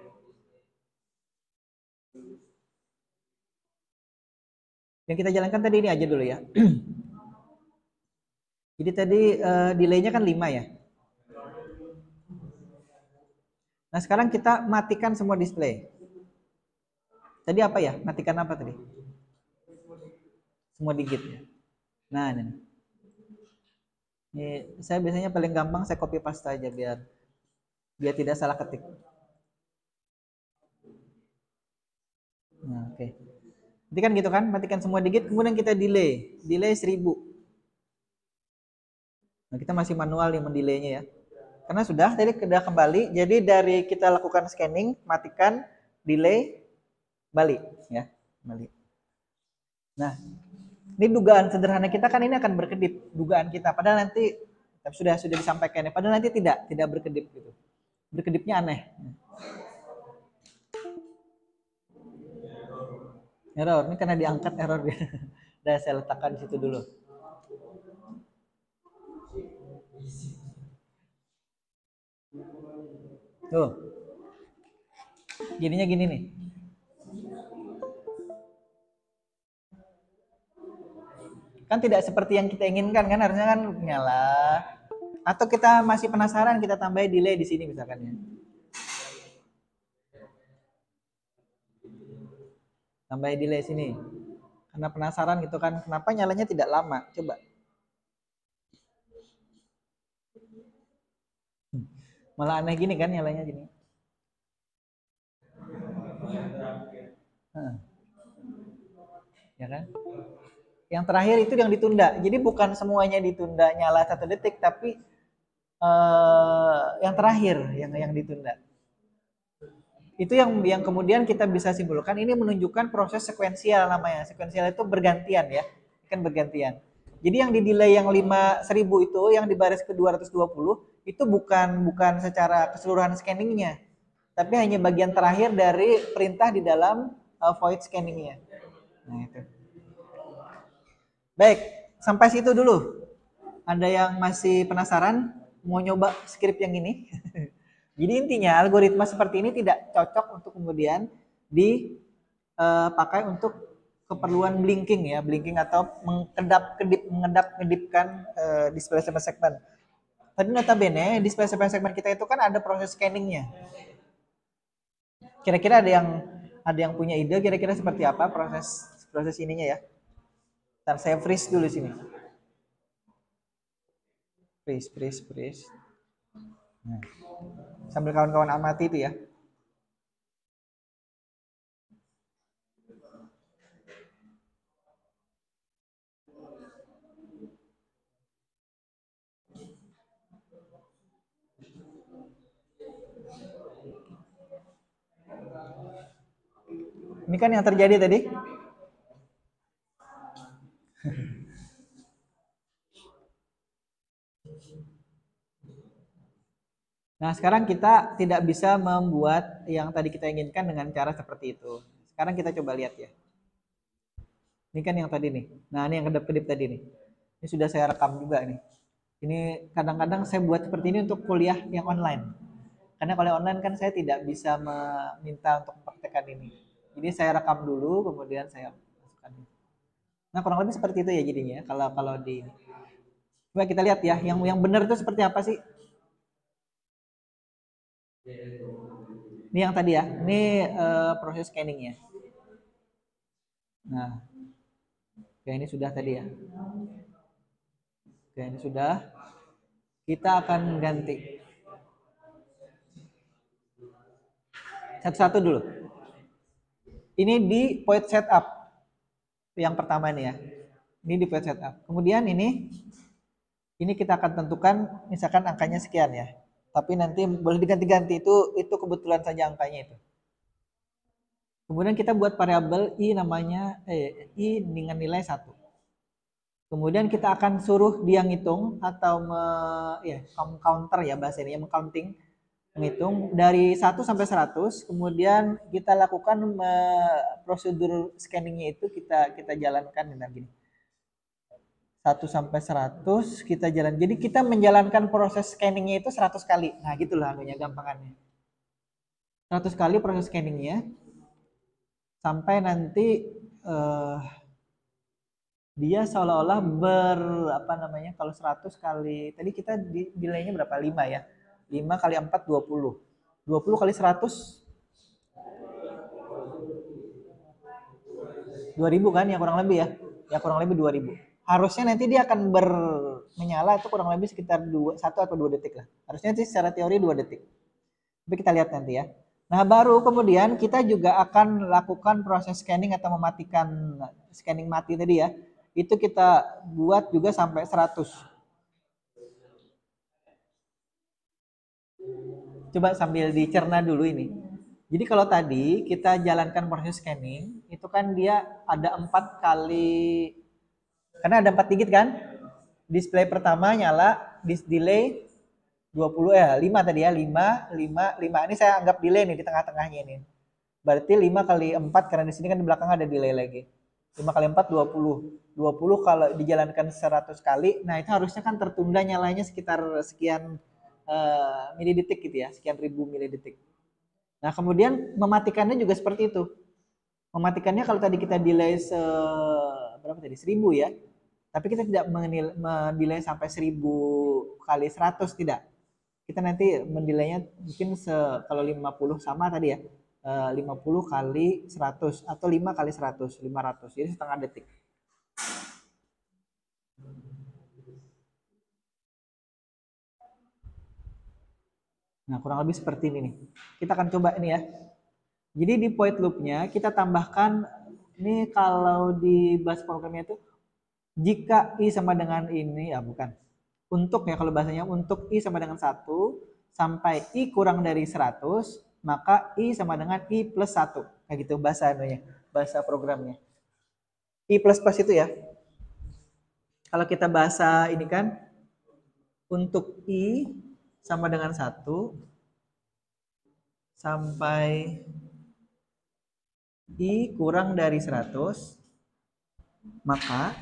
Yang kita jalankan tadi ini aja dulu ya. Jadi tadi delay-nya kan 5 ya. Nah, sekarang kita matikan semua display. Tadi apa ya? Matikan apa tadi? Semua digit ya. Nah, ini. Ini saya biasanya paling gampang saya copy paste aja biar tidak salah ketik. Nah, oke. Nanti kan gitu kan, matikan semua digit, kemudian kita delay 1000. Nah, kita masih manual nih mendelaynya ya. Karena tadi sudah kembali, jadi dari kita lakukan scanning, matikan, delay, balik ya, balik. Nah, ini dugaan sederhana kita kan ini akan berkedip, dugaan kita. Padahal nanti sudah disampaikan ya. Padahal nanti tidak berkedip gitu. Berkedipnya aneh. Error, ini karena diangkat error dia. Udah saya letakkan di situ dulu. Tuh. Jadinya gini nih. Kan tidak seperti yang kita inginkan kan, harusnya kan nyala. Atau kita masih penasaran, kita tambahin delay di sini misalkan ya. Tambahin delay sini. Karena penasaran gitu kan, kenapa nyalanya tidak lama? Coba. Malah aneh gini kan nyalanya gini. Ya kan? Yang terakhir itu yang ditunda. Jadi bukan semuanya ditunda nyala 1 detik, tapi yang terakhir yang ditunda. Itu yang kemudian kita bisa simpulkan ini menunjukkan proses sekuensial namanya. Sekuensial itu bergantian ya, kan bergantian. Jadi yang di delay yang 5.000 itu yang di baris ke 220 itu bukan secara keseluruhan scanningnya, tapi hanya bagian terakhir dari perintah di dalam void scanningnya. Nah itu. Baik, sampai situ dulu. Ada yang masih penasaran mau nyoba script yang ini? Jadi intinya algoritma seperti ini tidak cocok untuk kemudian dipakai untuk keperluan blinking ya, blinking atau mengedap-ngedipkan display segment. Tadi notabene display segment kita itu kan ada proses scanningnya. Kira-kira ada yang punya ide kira-kira seperti apa proses ininya ya? Ntar saya freeze dulu sini. Freeze. Nah, sambil kawan-kawan amati itu ya. Ini kan yang terjadi tadi. Nah, sekarang kita tidak bisa membuat yang tadi kita inginkan dengan cara seperti itu. Sekarang kita coba lihat ya. Ini kan yang tadi nih. Nah, ini yang kedip-kedip tadi nih. Ini sudah saya rekam juga nih. Ini kadang-kadang saya buat seperti ini untuk kuliah yang online. Karena kalau online kan saya tidak bisa meminta untuk mempraktekkan ini. Jadi saya rekam dulu, kemudian saya masukkan. Nah, kurang lebih seperti itu ya jadinya. Kalau di coba kita lihat ya, yang benar itu seperti apa sih? Ini yang tadi ya, ini proses scanningnya. Nah, oke ini sudah tadi ya. Oke ini sudah. Kita akan ganti. Satu-satu dulu. Ini di point setup. Yang pertama nih ya. Ini di point setup. Kemudian ini kita akan tentukan misalkan angkanya sekian ya. Tapi nanti boleh diganti-ganti itu kebetulan saja angkanya itu. Kemudian kita buat variabel i namanya i dengan nilai 1. Kemudian kita akan suruh dia ngitung atau counter ya bahasa ini, mengcounting, menghitung dari 1 sampai 100, kemudian kita lakukan prosedur scanningnya itu kita jalankan dengan gini. 1 sampai 100 kita jalan. Jadi kita menjalankan proses scanningnya itu 100 kali. Nah, gitulah anunya gampangannya. 100 kali proses scanningnya sampai nanti dia seolah-olah kalau 100 kali tadi kita delaynya berapa? 5 ya. 5 kali 4 20. 20 kali 100 2000 kan ya kurang lebih ya. Ya kurang lebih 2000. Harusnya nanti dia akan menyala itu kurang lebih sekitar 1 atau 2 detik lah. Harusnya sih secara teori 2 detik. Tapi kita lihat nanti ya. Nah, baru kemudian kita juga akan lakukan proses scanning atau mematikan scanning mati tadi ya. Itu kita buat juga sampai 100. Coba sambil dicerna dulu ini. Jadi kalau tadi kita jalankan proses scanning, itu kan dia ada 4 kali, karena ada 4 digit kan? Display pertama nyala, delay 20 5 tadi ya, 5. Ini saya anggap delay nih di tengah-tengahnya ini. Berarti 5 kali 4 karena di sini kan di belakang ada delay lagi. 5 kali 4 20. 20 kalau dijalankan 100 kali, nah itu harusnya kan tertunda nyalanya sekitar sekian milidetik gitu ya, sekian ribu milidetik. Nah, kemudian mematikannya juga seperti itu. Mematikannya kalau tadi kita delay berapa tadi? 1000 ya. Tapi kita tidak mendelay sampai 1000 kali 100 tidak. Kita nanti mendelaynya mungkin kalau 50 sama tadi ya. 50 kali 100 atau 5 kali 100, 500. Jadi setengah detik. Nah, kurang lebih seperti ini nih. Kita akan coba ini ya. Jadi di void loop-nya kita tambahkan, ini kalau di bahasa programnya itu, jika I sama dengan ini, ya bukan. Untuk ya, kalau bahasanya untuk I sama dengan 1 sampai I kurang dari 100, maka I sama dengan I plus 1. Kayak gitu bahasa anunya, bahasa programnya. I plus plus itu ya. Kalau kita bahasa ini kan, untuk I sama dengan 1 sampai I kurang dari 100, maka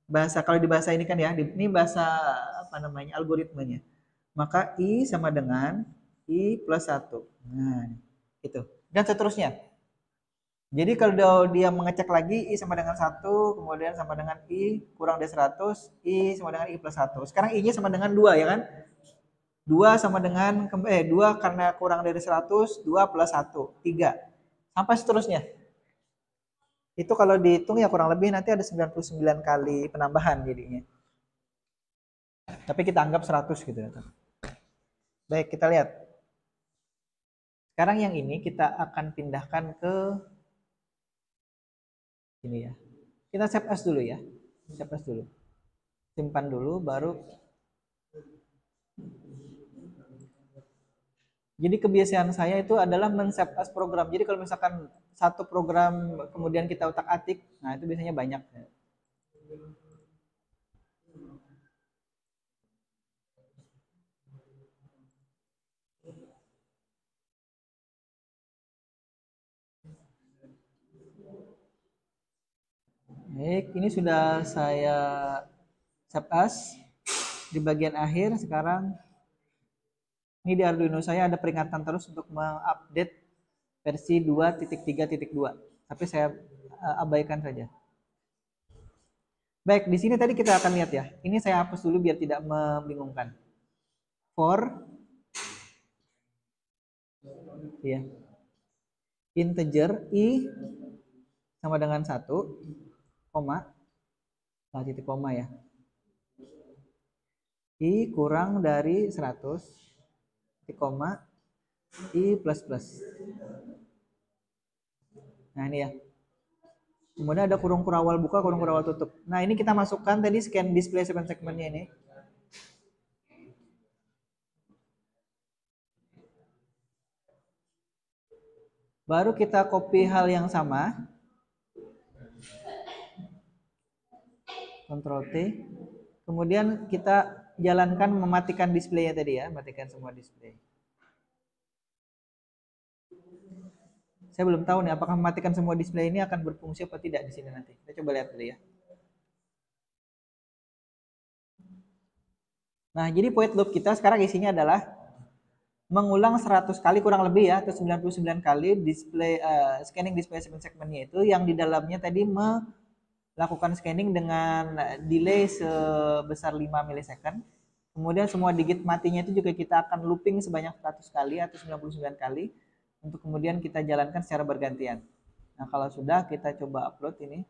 bahasa, kalau di bahasa ini kan ya, ini bahasa apa namanya, algoritmanya. Maka I sama dengan I plus 1. Nah, itu. Dan seterusnya. Jadi kalau dia mengecek lagi I sama dengan 1, kemudian sama dengan I kurang dari 100, I sama dengan I plus 1. Sekarang I-nya sama dengan 2 ya kan? 2 sama dengan 2 karena kurang dari 100, 2 plus 1, 3. Sampai seterusnya. Itu kalau dihitung ya kurang lebih nanti ada 99 kali penambahan jadinya. Tapi kita anggap 100 gitu ya. Baik, kita lihat. Sekarang yang ini kita akan pindahkan ke ini ya. Kita save as dulu ya. Save as dulu. Simpan dulu baru. Jadi kebiasaan saya itu adalah men-save as program. Jadi kalau misalkan satu program kemudian kita utak-atik, nah itu biasanya banyak. Baik, ini sudah saya save as di bagian akhir. Sekarang ini di Arduino saya ada peringatan terus untuk mengupdate versi 2.3.2. Tapi saya abaikan saja. Baik, di sini tadi kita akan lihat ya. Ini saya hapus dulu biar tidak membingungkan. For ya, integer I sama dengan 1, koma, titik koma ya. I kurang dari 100, titik koma, I plus plus. Nah ini ya. Kemudian ada kurung kurawal buka, kurung kurawal tutup. Nah ini kita masukkan tadi scan display segmen-segmennya ini. Baru kita copy hal yang sama. Ctrl T. Kemudian kita jalankan mematikan displaynya tadi ya, matikan semua display. Saya belum tahu nih apakah mematikan semua display ini akan berfungsi apa tidak di sini nanti. Kita coba lihat dulu ya. Nah, jadi void loop kita sekarang isinya adalah mengulang 100 kali kurang lebih ya, atau 99 kali display scanning display segmen-segmennya itu, yang di dalamnya tadi melakukan scanning dengan delay sebesar 5 milisecond. Kemudian semua digit matinya itu juga kita akan looping sebanyak 100 kali atau 99 kali untuk kemudian kita jalankan secara bergantian. Nah, kalau sudah kita coba upload ini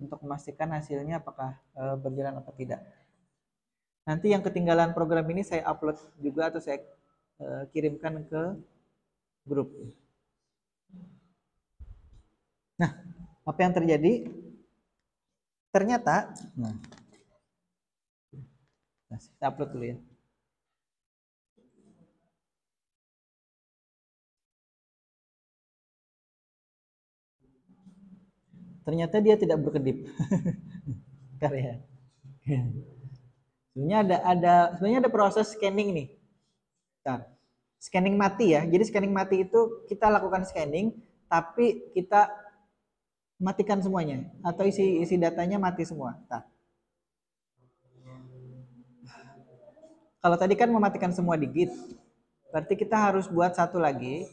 untuk memastikan hasilnya apakah berjalan atau tidak. Nanti yang ketinggalan program ini saya upload juga atau saya kirimkan ke grup. Nah, apa yang terjadi? Ternyata, nah, kita upload dulu ya. Ternyata dia tidak berkedip. Karya. Sebenarnya ada proses scanning nih. Bentar. Scanning mati ya. Jadi scanning mati itu kita lakukan scanning, tapi kita matikan semuanya atau isi datanya mati semua. Bentar. Kalau tadi kan mematikan semua digit, berarti kita harus buat satu lagi.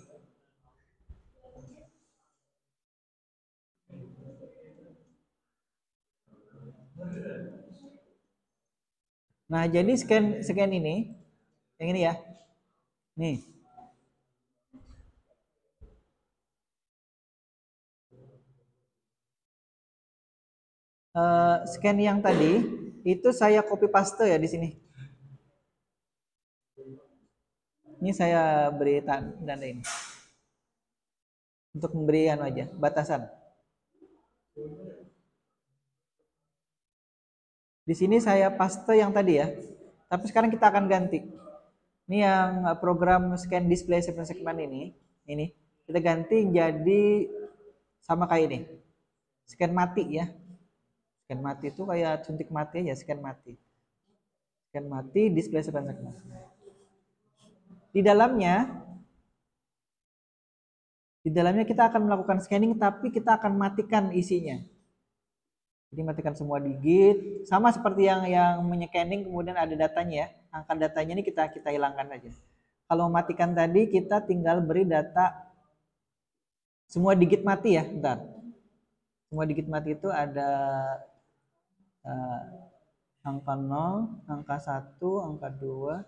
Nah, jadi scan ini, yang ini ya. Nih. scan yang tadi itu saya copy paste ya di sini. Ini saya beri tanda ini untuk memberikan aja batasan. Di sini saya paste yang tadi ya. Tapi sekarang kita akan ganti. Ini yang program scan display segmen ini kita ganti jadi sama kayak ini. Scan mati ya. Scan mati itu kayak suntik mati aja, scan mati. Scan mati display segmen. Di dalamnya kita akan melakukan scanning tapi kita akan matikan isinya. Jadi matikan semua digit, sama seperti yang menyecanning kemudian ada datanya ya. Angka datanya ini kita hilangkan aja. Kalau matikan tadi kita tinggal beri data semua digit mati ya, bentar. Semua digit mati itu ada angka 0, angka 1, angka 2,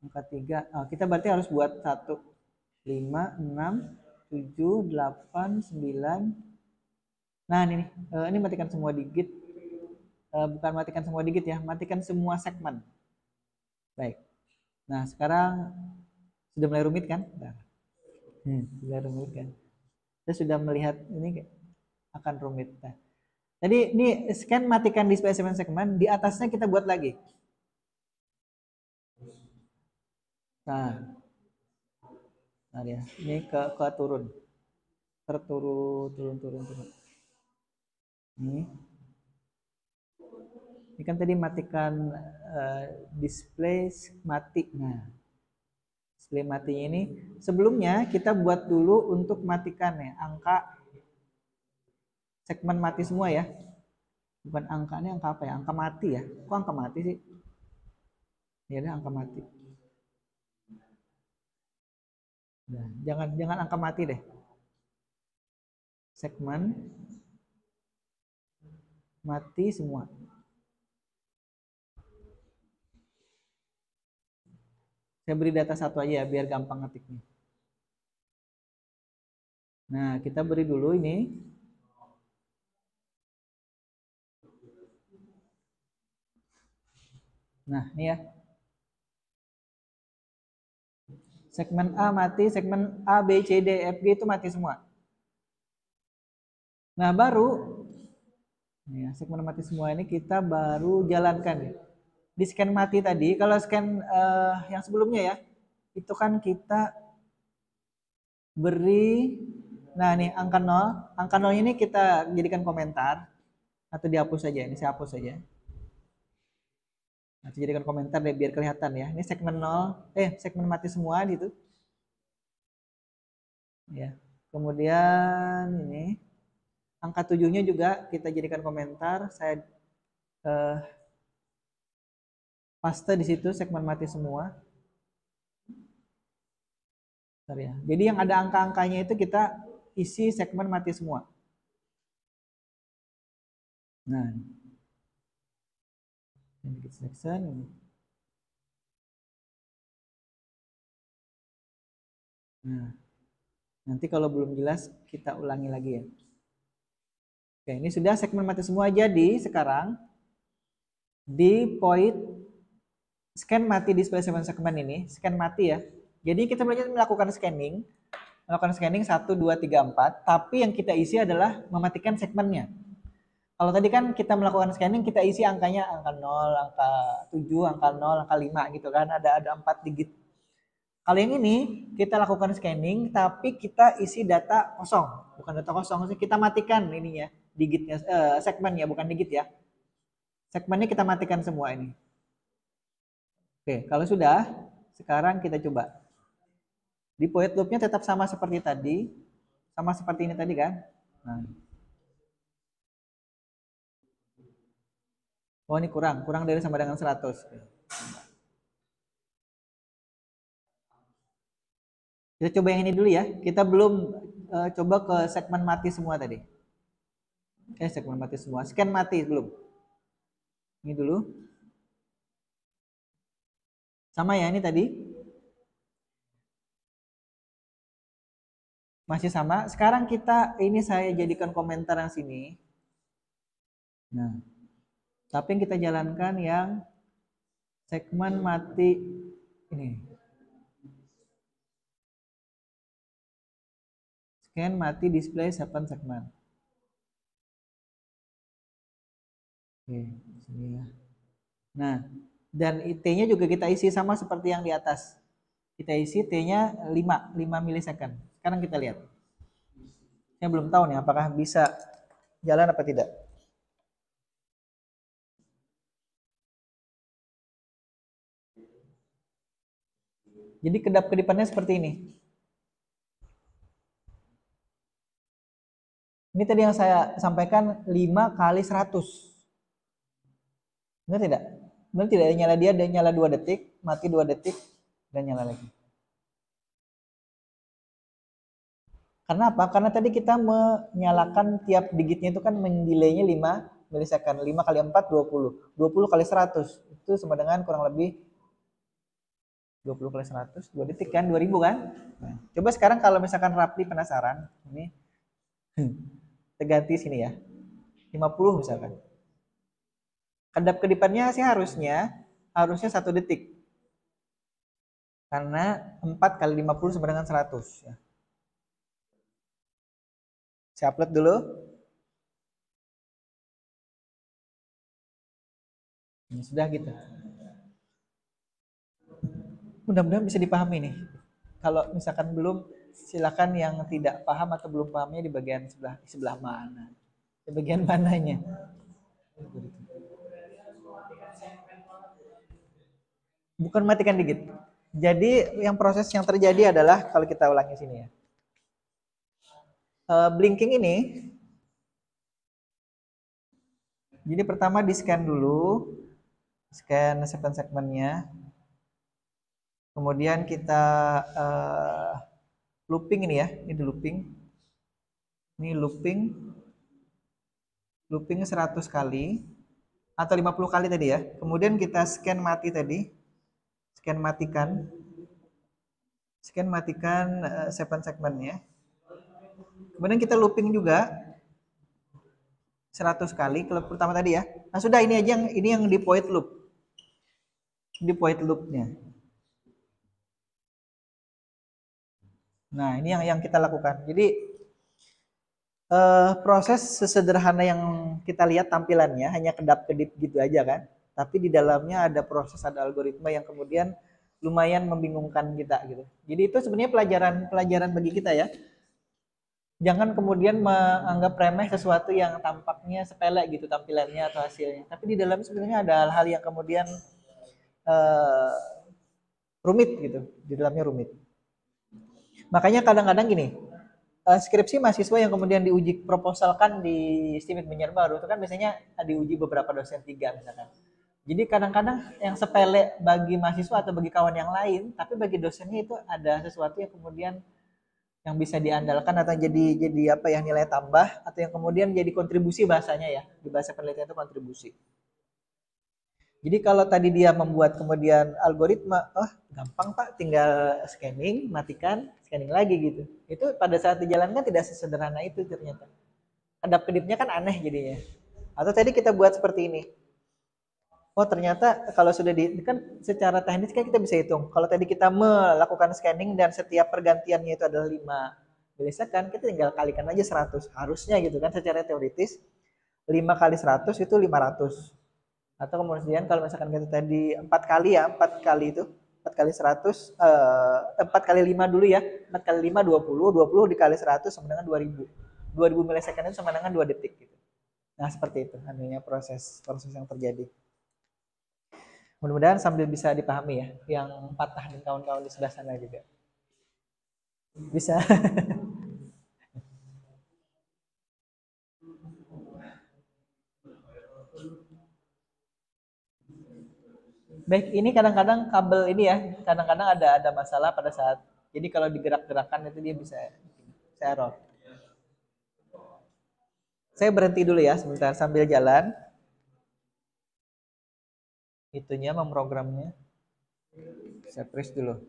angka 3. Kita berarti harus buat 1, 5, 6, 7, 8, 9. Nah ini matikan semua digit. Bukan matikan semua digit ya, matikan semua segmen. Baik. Nah sekarang sudah mulai rumit kan? Sudah rumit kan? Kita sudah melihat ini akan rumit. Nah, jadi ini scan matikan display segmen, di atasnya kita buat lagi. Nah ya, ini ke turun. Turun. Ini kan tadi matikan display mati. Nah, display mati ini sebelumnya kita buat dulu untuk matikan ya angka segmen mati semua ya. Bukan angkanya, angka apa ya? Angka mati ya. Kok angka mati sih? Ya udah angka mati. Nah, jangan angka mati deh. Segmen mati semua. Saya beri data satu aja ya biar gampang ngetiknya. Nah, kita beri dulu ini. Nah, ini ya. Segmen A mati, segmen A, B, C, D, F, G itu mati semua. Nah, baru ya, segmen mati semua ini kita baru jalankan ya. Di scan mati tadi, kalau scan yang sebelumnya ya, itu kan kita beri, nah nih angka 0, angka 0 ini kita jadikan komentar, atau dihapus saja, ini saya hapus saja. Nah, jadikan komentar deh biar kelihatan ya. Ini segmen 0, segmen mati semua gitu. Ya. Kemudian ini angka 7-nya juga kita jadikan komentar, saya paste di situ segmen mati semua. Ya. Jadi yang ada angka-angkanya itu kita isi segmen mati semua. Nah, ini selection ini. Nah, nanti kalau belum jelas kita ulangi lagi ya. Oke, ini sudah segmen mati semua. Jadi sekarang di point scan mati display segmen ini, scan mati ya. Jadi kita melakukan scanning 1, 2, 3, 4, tapi yang kita isi adalah mematikan segmennya. Kalau tadi kan kita melakukan scanning, kita isi angkanya angka 0, angka 7, angka 0, angka 5 gitu kan, ada 4 digit. Kalau yang ini kita lakukan scanning tapi kita isi data kosong, bukan data kosong, kita matikan ininya, digitnya, segmennya, bukan digit ya. Segmennya kita matikan semua ini. Oke, kalau sudah, sekarang kita coba. Di void loop-nya tetap sama seperti tadi, sama seperti ini tadi kan. Nah. Oh ini kurang dari sama dengan 100. Kita coba yang ini dulu ya. Kita belum coba ke segmen mati semua tadi. Oke, segmen mati semua. Scan mati belum. Ini dulu. Sama ya ini tadi. Masih sama. Sekarang kita ini saya jadikan komentar yang sini. Nah, tapi yang kita jalankan yang segmen mati ini. Scan mati display 7 segmen. Oke, sini ya. Nah, dan T-nya juga kita isi sama seperti yang di atas. Kita isi T-nya 5 milisecond. Sekarang kita lihat. Saya belum tahu nih apakah bisa jalan apa tidak. Jadi kedap-kedipannya seperti ini. Ini tadi yang saya sampaikan 5 kali 100. Benar tidak? Benar tidak? Nyala dia dan nyala 2 detik, mati 2 detik, dan nyala lagi. Karena apa? Karena tadi kita menyalakan tiap digitnya itu kan mendelaynya 5 milisecond. 5 kali 4, 20. 20 kali 100. Itu sama dengan kurang lebih 20 kali 100, 2 detik kan? 2000 kan? Nah, coba sekarang kalau misalkan Rapli penasaran, ini kita ganti sini ya. 50 misalkan. Kedap-kedipannya sih harusnya 1 detik. Karena 4 kali 50 sama dengan 100 ya. Saya upload dulu. Ini sudah gitu. Mudah-mudahan bisa dipahami nih. Kalau misalkan belum, silakan yang tidak paham atau belum pahamnya di bagian sebelah mana. Di bagian mananya. Bukan matikan digit. Jadi yang proses yang terjadi adalah kalau kita ulangi sini ya. Blinking ini, jadi pertama di scan dulu, scan segmennya. Kemudian kita looping ini ya, ini di looping. Ini looping 100 kali atau 50 kali tadi ya. Kemudian kita scan mati tadi. Scan matikan 7 segmennya. Kemudian kita looping juga 100 kali kalau pertama tadi ya. Nah, sudah ini aja yang di void loop. Di void loopnya. Nah, ini yang kita lakukan. Jadi proses sesederhana yang kita lihat tampilannya hanya kedap-kedip gitu aja kan. Tapi di dalamnya ada proses, ada algoritma yang kemudian lumayan membingungkan kita gitu. Jadi itu sebenarnya pelajaran bagi kita ya. Jangan kemudian menganggap remeh sesuatu yang tampaknya sepele gitu tampilannya atau hasilnya. Tapi di dalam sebenarnya ada hal-hal yang kemudian uh, rumit gitu. Di dalamnya rumit. Makanya kadang-kadang gini, skripsi mahasiswa yang kemudian diuji proposalkan di STIMIT Banjarbaru itu kan biasanya diuji beberapa dosen 3 misalkan. Jadi kadang-kadang yang sepele bagi mahasiswa atau bagi kawan yang lain, tapi bagi dosennya itu ada sesuatu yang kemudian yang bisa diandalkan atau jadi apa ya nilai tambah atau yang kemudian jadi kontribusi bahasanya ya. Di bahasa penelitian itu kontribusi. Jadi kalau tadi dia membuat kemudian algoritma, oh gampang Pak, tinggal scanning, matikan, scanning lagi gitu. Itu pada saat dijalankan tidak sesederhana itu ternyata. Kedap-kedipnya kan aneh jadinya. Atau tadi kita buat seperti ini. Oh ternyata kalau sudah kan secara teknis kan kita bisa hitung. Kalau tadi kita melakukan scanning dan setiap pergantiannya itu adalah 5 milisecond, kita tinggal kalikan aja 100. Harusnya gitu kan secara teoritis 5 kali 100 itu 500. Atau kemudian kalau misalkan kita tadi 4 kali ya, 4 kali itu 4 kali 100 4 kali 5 dulu ya. 4 kali 5 20, 20 dikali 100 sama dengan 2000. 2000 milisecond itu sama dengan 2 detik gitu. Nah, seperti itu anunya proses yang terjadi. Mudah-mudahan sambil bisa dipahami ya, yang patah dan kawan-kawan di sebelah sana juga. Bisa. Baik, ini kadang-kadang kabel ini ya, kadang-kadang ada masalah pada saat. Jadi kalau digerak-gerakan itu dia bisa error. Saya berhenti dulu ya sebentar sambil jalan. Itunya memprogramnya. Saya freeze dulu.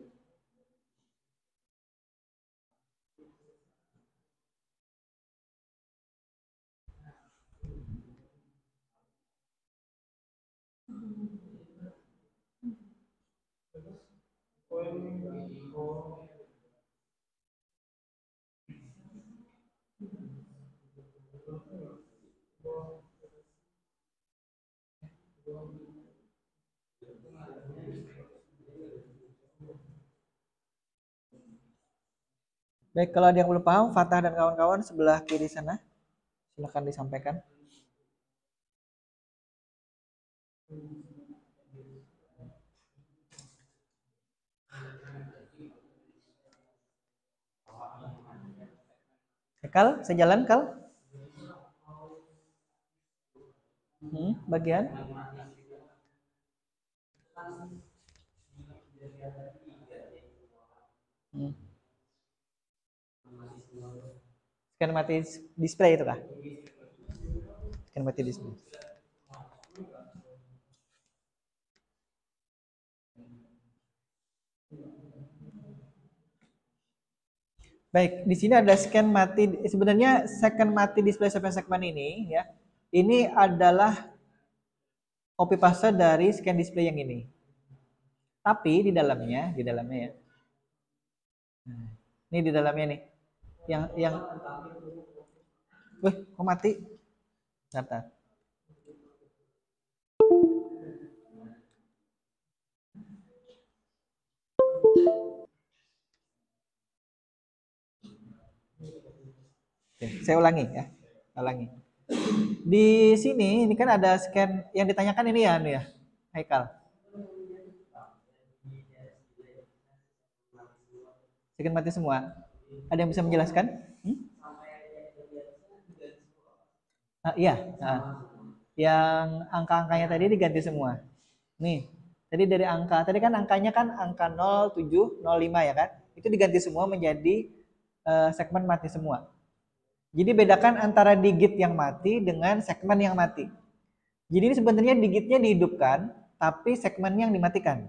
Baik, kalau ada yang belum paham, Fatah dan kawan-kawan sebelah kiri sana, silakan disampaikan. Kal, sejalan Kal? Bagian? Hmm. Scan mati display itu kah? Scan mati display. Baik, di sini ada scan mati. Sebenarnya second mati display segment ini ya. Ini adalah copy paste dari scan display yang ini. Tapi di dalamnya ya. Nah, ini di dalamnya nih. Yang wih, kok mati? Bentar. Oke, saya ulangi ya. Ulangi. Di sini ini kan ada scan yang ditanyakan ini ya, Haikal. Scan mati semua. Ada yang bisa menjelaskan? Iya. Yang angka-angkanya tadi diganti semua. Nih, tadi dari angka, tadi kan angkanya kan angka 07, 05 ya kan? Itu diganti semua menjadi segmen mati semua. Jadi bedakan antara digit yang mati dengan segmen yang mati. Jadi ini sebenarnya digitnya dihidupkan, tapi segmennya yang dimatikan.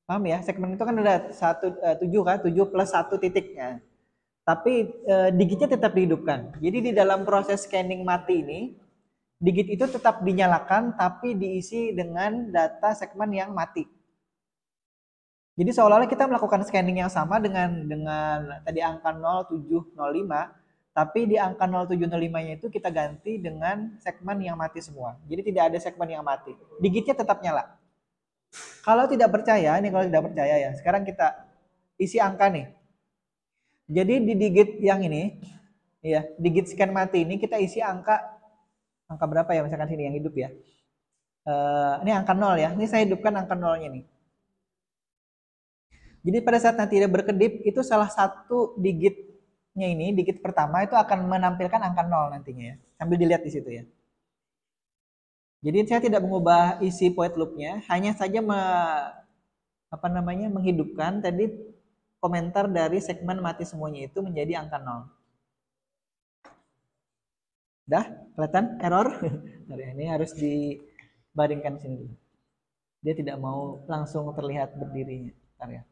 Paham ya? Segmen itu kan ada 7 kan, 7 plus 1 titiknya. Tapi digitnya tetap dihidupkan. Jadi di dalam proses scanning mati ini, digit itu tetap dinyalakan tapi diisi dengan data segmen yang mati. Jadi seolah-olah kita melakukan scanning yang sama dengan tadi angka 0705, tapi di angka 0705-nya itu kita ganti dengan segmen yang mati semua. Jadi tidak ada segmen yang mati. Digitnya tetap nyala. Kalau tidak percaya, ya, sekarang kita isi angka nih. Jadi di digit yang ini, ya, digit scan mati ini kita isi angka berapa ya, misalkan sini yang hidup ya. Ini angka 0 ya. Ini saya hidupkan angka 0-nya nih. Jadi pada saat nanti dia berkedip, itu salah satu digitnya ini, digit pertama itu akan menampilkan angka 0 nantinya ya. Sambil dilihat di situ ya. Jadi saya tidak mengubah isi void loop-nya, hanya saja menghidupkan tadi komentar dari segmen mati semuanya itu menjadi angka 0. Dah kelihatan error? Ini harus dibaringkan sini dulu. Dia tidak mau langsung terlihat berdirinya. Bentar ya.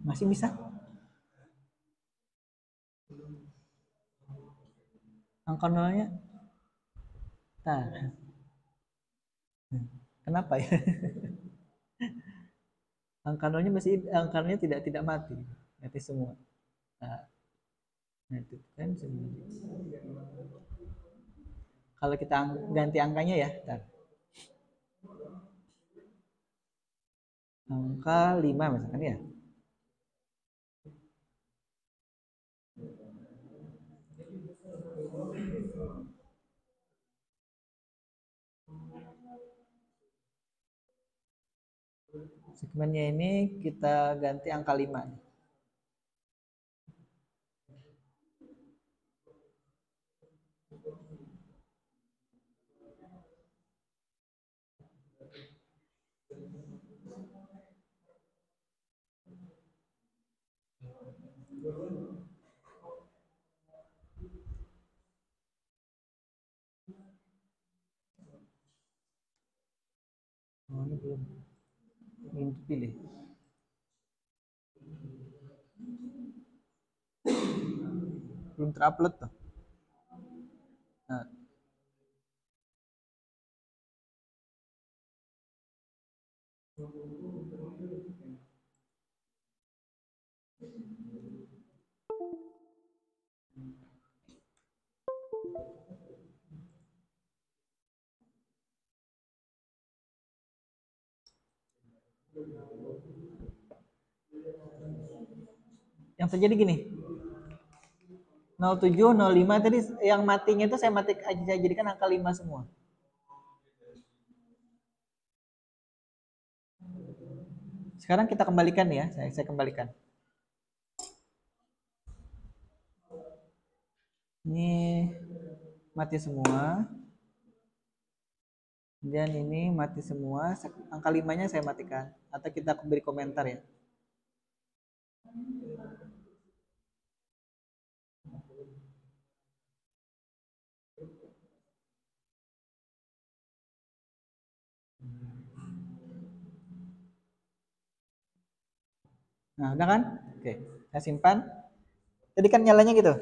Masih bisa? Angka nolnya? Nah, kenapa ya? Angka nolnya angkanya tidak mati semua. Nah itu kan sebenarnya. Kalau kita ganti angkanya ya, bentar. Angka 5 misalkan ya. Segmennya ini kita ganti angka 5. Oh, ini belum dipilih. Belum terupload tuh. Nah, Yang terjadi gini, 07, 05 tadi yang matinya itu saya jadikan angka 5 semua. Sekarang kita kembalikan ya, saya kembalikan. Ini mati semua. Dan ini mati semua. Angka 5-nya saya matikan. Atau kita beri komentar ya. Nah, udah kan? Oke, saya simpan. Tadi kan nyalanya gitu.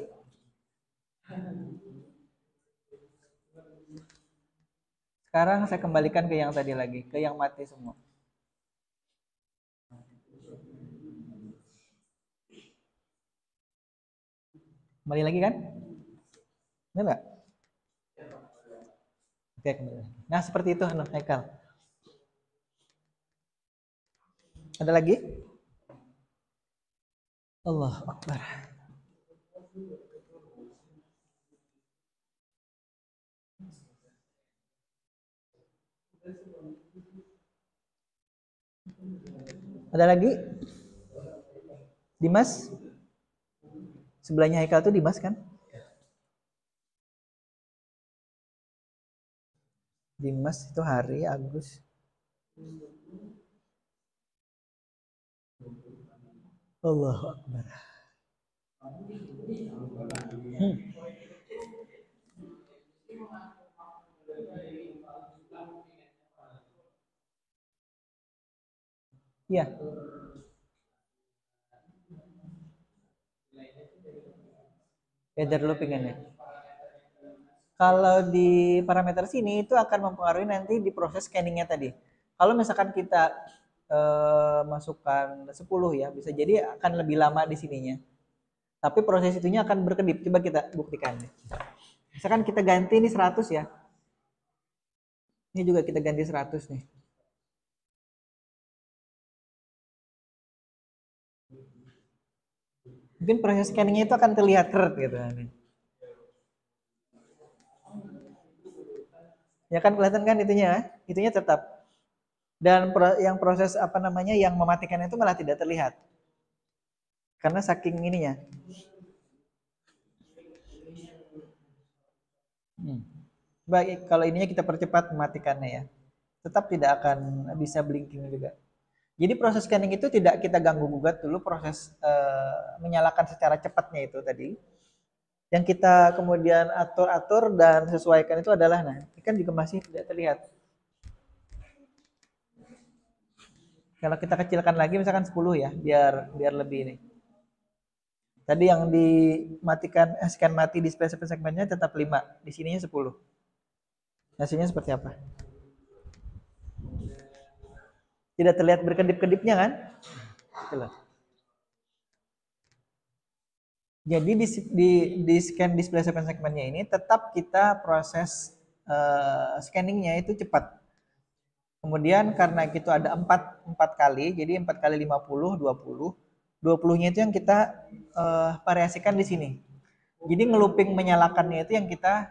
Sekarang saya kembalikan ke yang tadi lagi, ke yang mati semua. Kembali lagi kan? Benar nggak? Oke, kembali. Nah, seperti itu, Haikal. Ada lagi? Allah Akbar. Ada lagi? Dimas? Sebelahnya Haikal tuh Dimas kan? Dimas itu Hari, Agus. Allahu Akbar. Iya. Feather loopingannya. Kalau di parameter sini itu akan mempengaruhi nanti di proses scanningnya tadi. Kalau misalkan kita masukkan 10 ya, bisa jadi akan lebih lama di sininya. Tapi proses itunya akan berkedip. Coba kita buktikan. Misalkan kita ganti ini 100 ya. Ini juga kita ganti 100 nih. Mungkin proses scanningnya itu akan terlihat keret gitu. Ya kan kelihatan kan itunya tetap. Dan yang proses apa namanya yang mematikan itu malah tidak terlihat. Karena saking ininya. Baik, kalau ininya kita percepat mematikannya ya. Tetap tidak akan bisa blinking juga. Jadi proses scanning itu tidak kita ganggu gugat dulu proses menyalakan secara cepatnya itu tadi. Yang kita kemudian atur-atur dan sesuaikan itu adalah nah, ini kan juga masih tidak terlihat. Kalau kita kecilkan lagi misalkan 10 ya, biar lebih ini. Tadi yang dimatikan scan mati display segmennya tetap 5, di sininya 10. Hasilnya seperti apa? Tidak terlihat berkedip-kedipnya kan? Itulah. Jadi di scan display segmennya ini tetap kita proses scanningnya itu cepat. Kemudian karena itu ada 4 kali, jadi 4 kali 50, 20. 20-nya itu yang kita variasikan di sini. Jadi ngelooping menyalakannya itu yang kita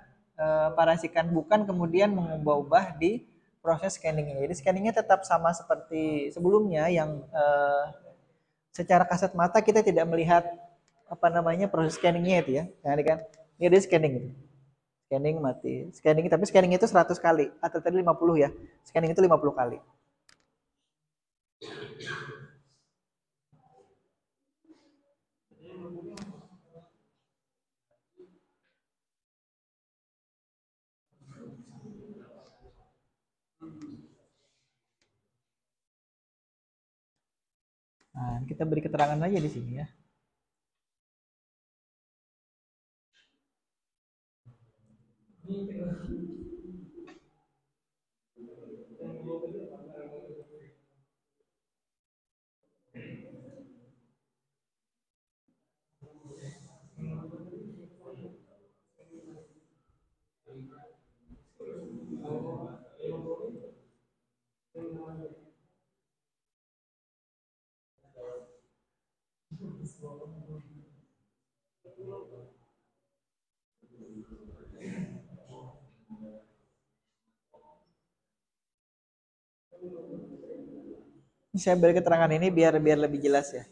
variasikan, bukan kemudian mengubah-ubah di proses scanningnya. Jadi scanningnya tetap sama seperti sebelumnya yang secara kasat mata kita tidak melihat apa namanya proses scanningnya itu ya. Nah, ini kan ini ada scanning itu. Scanning mati. Scanning tapi scanning itu 100 kali atau tadi 50 ya. Scanning itu 50 kali. Nah, kita beri keterangan aja di sini ya. Saya beri keterangan ini biar lebih jelas ya.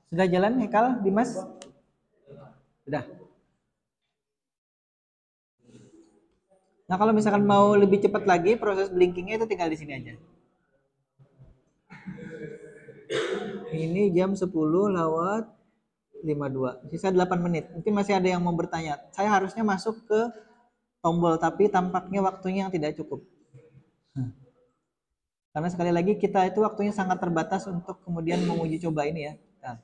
Sudah jalan Hekal, Dimas? Sudah. Nah, kalau misalkan mau lebih cepat lagi, proses blinkingnya itu tinggal di sini aja. Ini jam 10 lewat 52. Sisa 8 menit. Mungkin masih ada yang mau bertanya. Saya harusnya masuk ke tombol, tapi tampaknya waktunya yang tidak cukup. Karena sekali lagi kita itu waktunya sangat terbatas untuk kemudian menguji coba ini ya. Nah,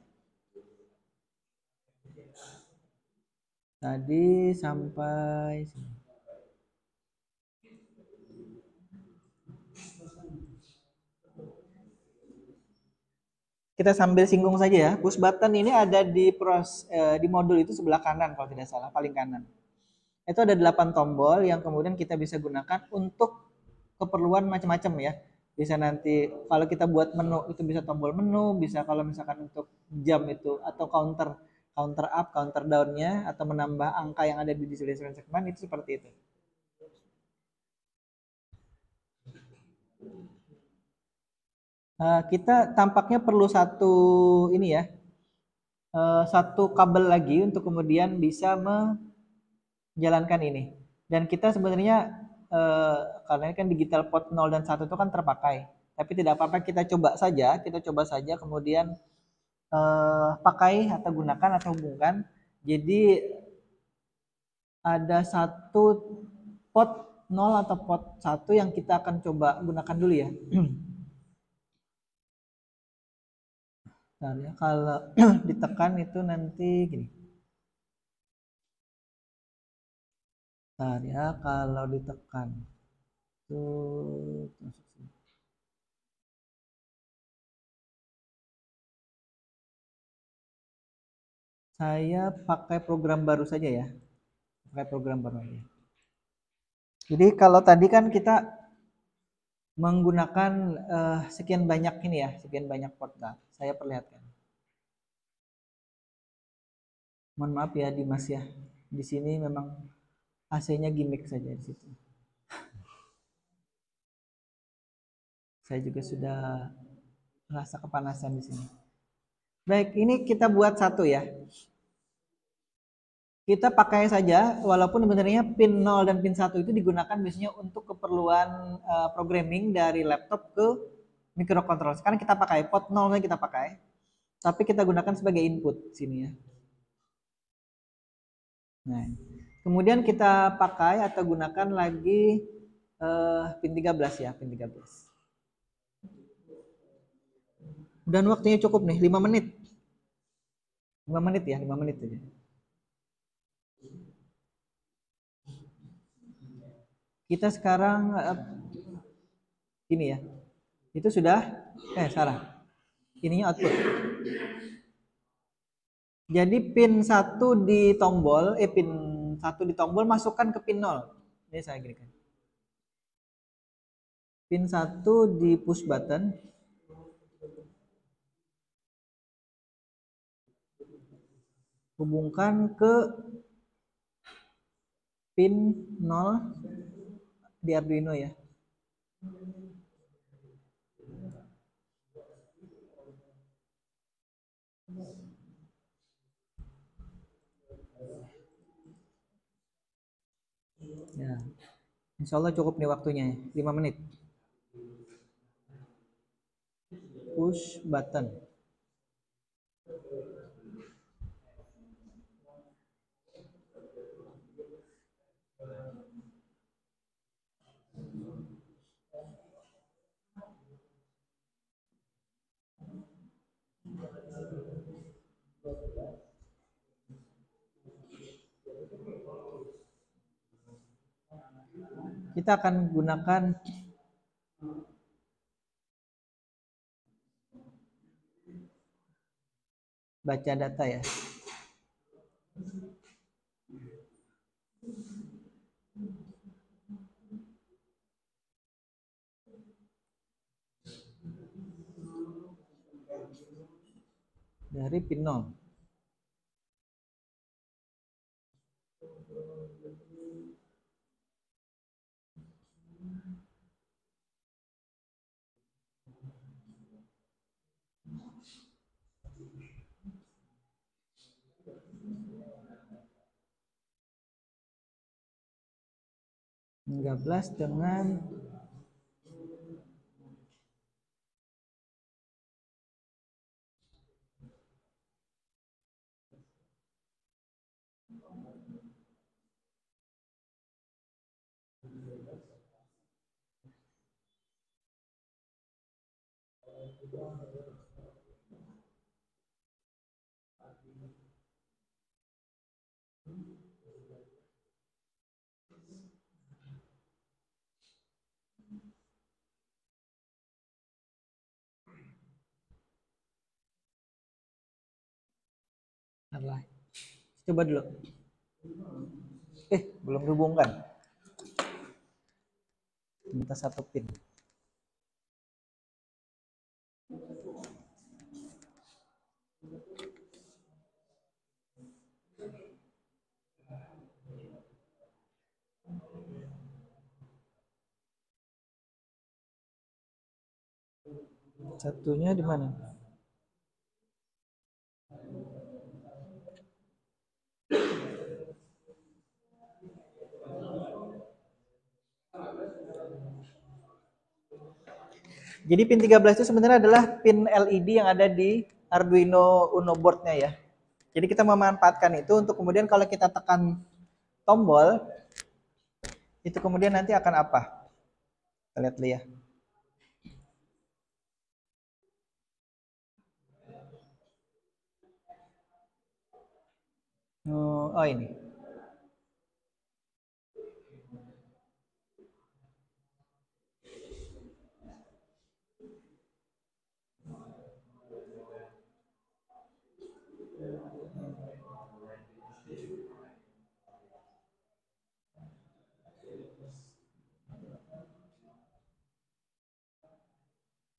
tadi sampai sini. Kita sambil singgung saja ya. Push button ini ada di modul itu sebelah kanan kalau tidak salah, paling kanan. Itu ada 8 tombol yang kemudian kita bisa gunakan untuk keperluan macam-macam ya. Bisa nanti kalau kita buat menu itu bisa tombol menu, bisa kalau misalkan untuk jam itu atau counter up, counter down-nya atau menambah angka yang ada di display segmen itu seperti itu. Kita tampaknya perlu satu ini ya, satu kabel lagi untuk kemudian bisa menjalankan ini. Dan kita sebenarnya karena ini kan digital port 0 dan 1 itu kan terpakai. Tapi tidak apa-apa kita coba saja kemudian pakai atau gunakan atau hubungkan. Jadi ada satu pot 0 atau pot 1 yang kita akan coba gunakan dulu ya. Nah, ya, kalau ditekan itu nanti gini. Nah, ya, kalau ditekan tuh saya pakai program baru saja ya. Pakai program baru aja. Jadi kalau tadi kan kita menggunakan sekian banyak ini ya, sekian banyak port. Nah, saya perlihatkan. Mohon maaf ya Dimas ya. Di sini memang AC-nya gimmick saja di situ. Saya juga sudah merasa kepanasan di sini. Baik, ini kita buat satu ya. Kita pakai saja, walaupun sebenarnya pin 0 dan pin 1 itu digunakan biasanya untuk keperluan programming dari laptop ke microcontroller. Sekarang kita pakai port 0 kita pakai, tapi kita gunakan sebagai input sini ya. Nah, kemudian kita pakai atau gunakan lagi pin 13 ya, pin 13. Dan waktunya cukup nih, 5 menit. 5 menit ya, 5 menit aja. Kita sekarang ini ya. Itu sudah salah. Ininya output. Jadi pin 1 di tombol pin 1 di tombol masukkan ke pin 0. Ini saya ginikan. Pin 1 di push button. Hubungkan ke pin 0 di Arduino ya. Ya. Insya Allah cukup nih waktunya 5 menit. Push button. kita akan gunakan baca data ya. Dari pin 0. Dengan 'Coba dulu. Belum dihubungkan. Minta satu pin. Satunya di mana? Jadi pin 13 itu sebenarnya adalah pin LED yang ada di Arduino Uno board-nya ya. Jadi kita memanfaatkan itu untuk kemudian kalau kita tekan tombol, itu kemudian nanti akan apa? Kita lihat dulu ya. Oh ini.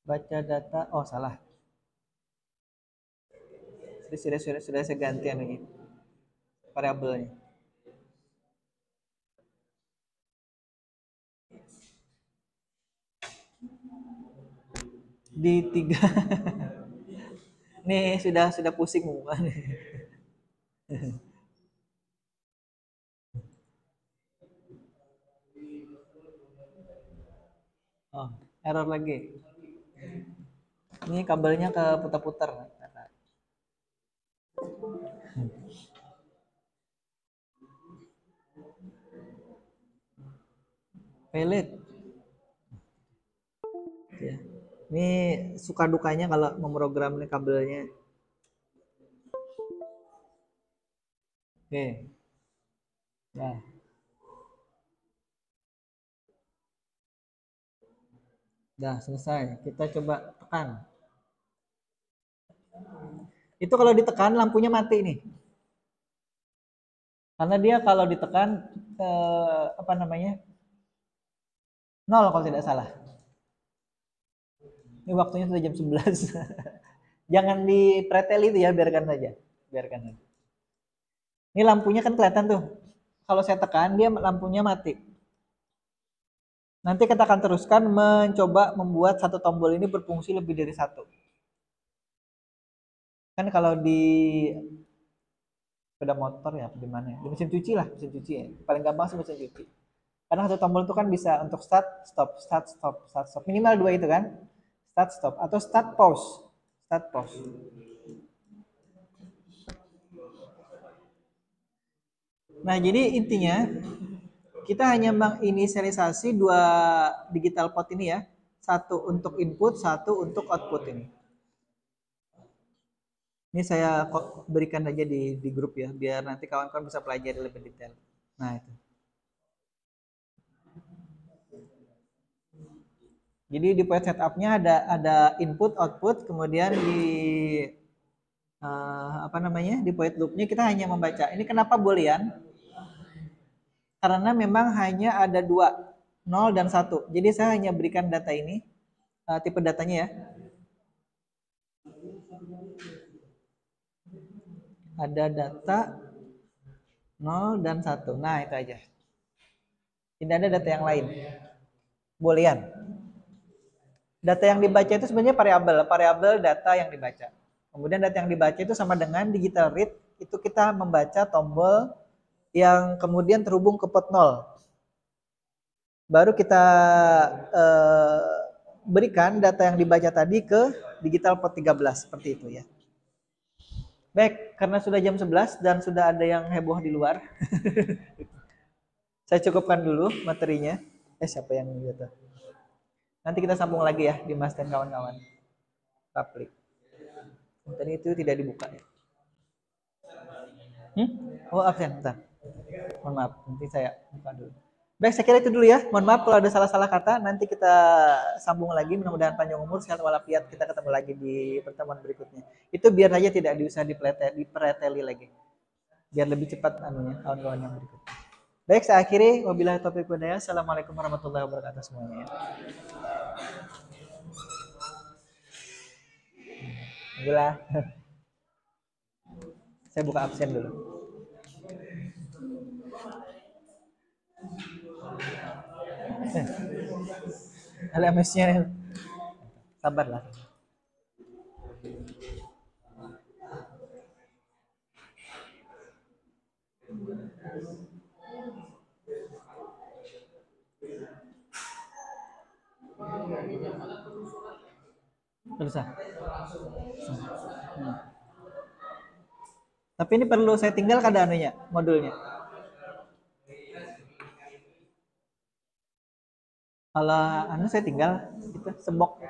Baca data, oh salah. Sudah saya ganti ini variabelnya. Di 3. Nih sudah pusing muka nih. Oh, error lagi. Ini kabelnya ke putar-putar. Pelit. Ya. Ini suka dukanya kalau memprogram nih kabelnya. Oke. Nah. Dah selesai. Kita coba tekan. Itu kalau ditekan lampunya mati nih. Karena dia kalau ditekan apa namanya? 0 kalau tidak salah. Ini waktunya sudah jam 11. Jangan dipretel itu ya, biarkan saja. Biarkan saja. Ini lampunya kan kelihatan tuh. Kalau saya tekan dia lampunya mati. Nanti kita akan teruskan mencoba membuat satu tombol ini berfungsi lebih dari satu. Kan kalau di sepeda motor ya, di mana ya? Di mesin cuci lah, mesin cuci ya. Paling gampang sih mesin cuci. Karena satu tombol itu kan bisa untuk start, stop, start, stop, start, stop. Minimal 2 itu kan. Start, stop. Atau start, pause. Start, pause. Nah, jadi intinya kita hanya menginisialisasi 2 digital port ini ya. Satu untuk input, satu untuk output ini. Ini saya berikan aja di grup ya, biar nanti kawan-kawan bisa pelajari lebih detail. Nah, itu. Jadi di point setupnya ada input output, kemudian di apa namanya, di point loopnya kita hanya membaca. Ini kenapa boolean? Karena memang hanya ada dua, 0 dan 1. Jadi saya hanya berikan data ini, tipe datanya ya. Ada data 0 dan 1. Nah, itu aja. Tidak ada data yang lain. Boolean. Data yang dibaca itu sebenarnya variabel data yang dibaca. Kemudian data yang dibaca itu sama dengan digital read, itu kita membaca tombol yang kemudian terhubung ke port 0. Baru kita berikan data yang dibaca tadi ke digital port 13, seperti itu ya. Baik, karena sudah jam 11 dan sudah ada yang heboh di luar. Saya cukupkan dulu materinya. Siapa yang gitu? Nanti kita sambung lagi ya, Dimas dan kawan-kawan. Publik. Tadi itu tidak dibuka ya. Oh, absen, bentar. Mohon maaf, nanti saya buka dulu. Baik, saya kira itu dulu ya. Mohon maaf kalau ada salah-salah kata. Nanti kita sambung lagi. Mudah-mudahan panjang umur, sehat walafiat. Kita ketemu lagi di pertemuan berikutnya. Itu biar saja tidak diusah dipereteli lagi. Biar lebih cepat anunya, kawan-kawan yang berikutnya. Baik, saya akhiri. Wabillahi taufiq wal hidayah. Assalamualaikum warahmatullahi wabarakatuh semuanya. Alhamdulillah. Saya buka absen dulu. LMS-nya sabarlah. Bisa. Tapi ini perlu saya tinggal kada anunya, modulnya. Kalau anu saya tinggal itu sebok.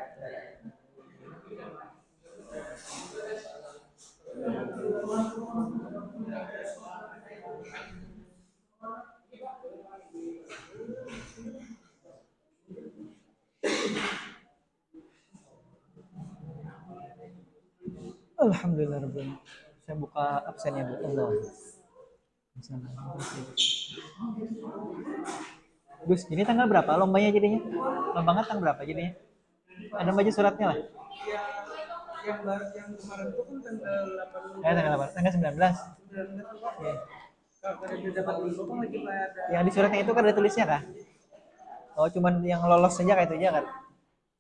Alhamdulillah Rabbil. Saya buka absennya Bu. Allah. Gus, jadi tanggal berapa lombanya jadinya? Lomba nggak tanggal berapa jadinya? Ada baca suratnya lah. Yang kemarin itu kan tanggal 8. Tanggal 19. Ya. Yang di suratnya itu kan ada tulisnya kah? Oh, cuman yang lolos saja kayak itu aja kan?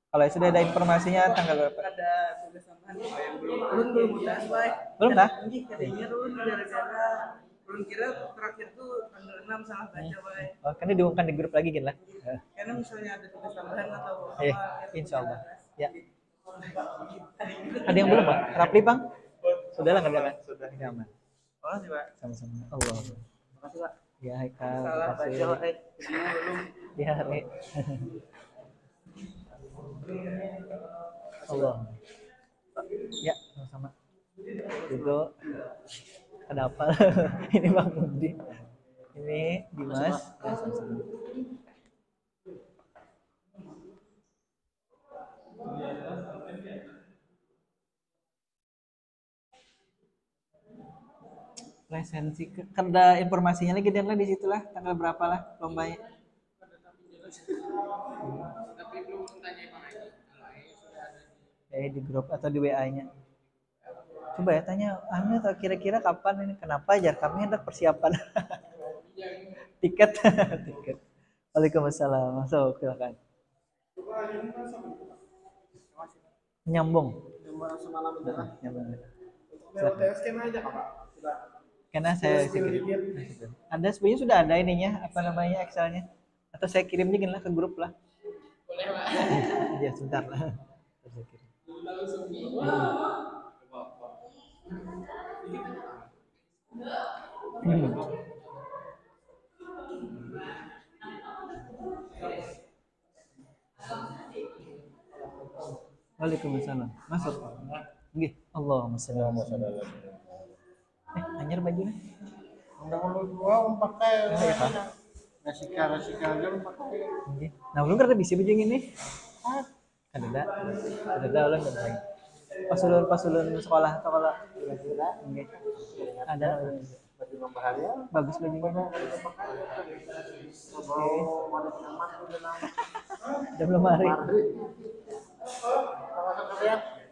Kalau sudah ada informasinya tanggal berapa? Ada tulis tambahan yang belum udah sesuai. Belum dah? Katanya turun gara-gara belum kira terakhir tuh tanggal 6 salah baca, Bay. Oh, kan diumumkan di grup lagi gitu lah. Karena misalnya ada tulis tambahan atau apa. Insyaallah. Ya. Ada yang belum, Pak? Rapli, Bang? Sudah lah kerjakan. Sudah. Ini aman. Oh, sih, Pak. Sama-sama. Allah. Makasih, Pak. Ya, Haikal. Salah baca, Pak. Belum. Ya, Re. Allah. Ya, sama-sama. Juga ada apa? Ini Bang Budi. Ini Dimas. Ya, sama-sama. Presensi kerja informasinya lagi dan lah di situlah tanggal berapa lah lombanya. Tapi belum tanya di grup atau di WA-nya. Coba ya tanya, anu kira-kira kapan ini? Kenapa aja kami hendak persiapan tiket. Tiket. Waalaikumsalam. Masuk, silakan. Nyambung. Nyambung. Karena saya kirim. Ada sebenarnya sudah ada ininya, apa namanya Excelnya? Atau saya kirim juga lah ke grup lah. Boleh, Pak. Ya, sebentar lah. Saya kirim. Waalaikumsalam. Masuk. Nggih. Allahumma shalli ala Muhammad. Anjir bajunya. Udah gua pakai rasika aja lu pakai. Nggih. Nah, belum kada bisa baju ini. Ada ulun kan lagi. Pas ulun sekolah atau kalau nggih. Ada baju membahagia. Bagus bajunya. Udah belum hari.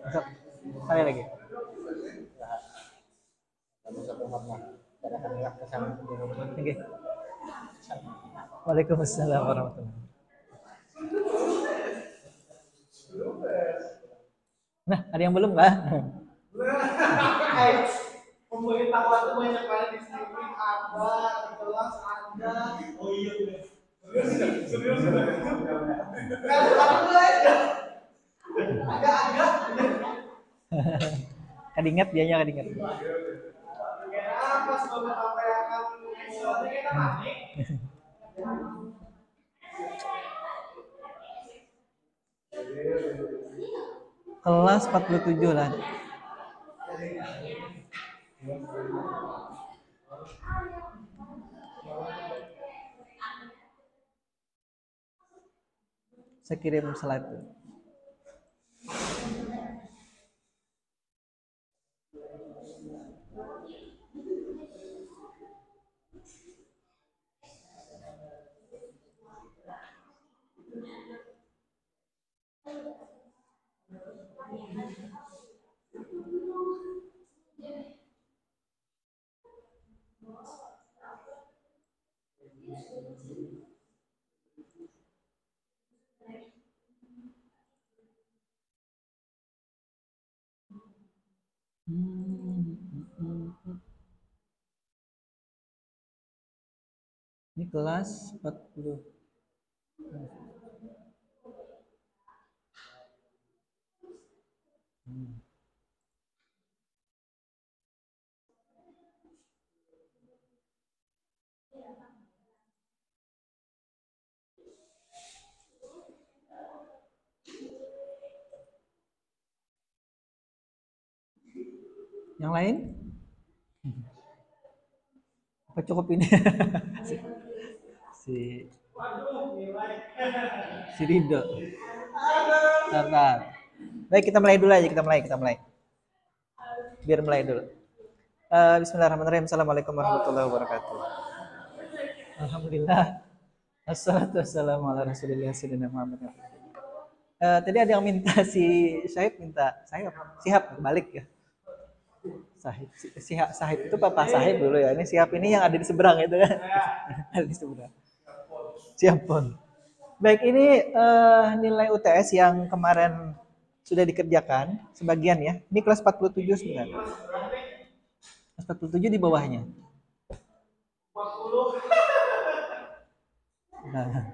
Masuk. Sekali lagi. Oke. Waalaikumsalam warahmatullahi wabarakatuh. Nah, ada yang belum nggak? Pemberitahuan itu banyak banget di streaming ada, di kelas ada. Oh iya. Serius. Agak-agak. Kadinget dianya kadinget. Pas bapak apa yang akan kita panik. Kelas 47 lah. Saya kirim slide. Ini kelas 40. Yang lain? Apa cukup ini? si si Rido. Bentar. Baik, kita mulai dulu aja, kita mulai. Biar mulai dulu. Bismillahirrahmanirrahim. Assalamualaikum warahmatullahi wabarakatuh. Alhamdulillah. Assalatu wassalamu ala Rasulillah sayyidina Muhammad. Tadi ada yang minta si Sihab balik ya. Sahib itu Papa Sahib dulu ya. Ini Sihab ini yang ada di seberang itu kan. Ada di seberang. Siap pun. Baik, ini nilai UTS yang kemarin sudah dikerjakan sebagian ya. Ini kelas 47 sebenarnya. Kelas 47 di bawahnya. Nah.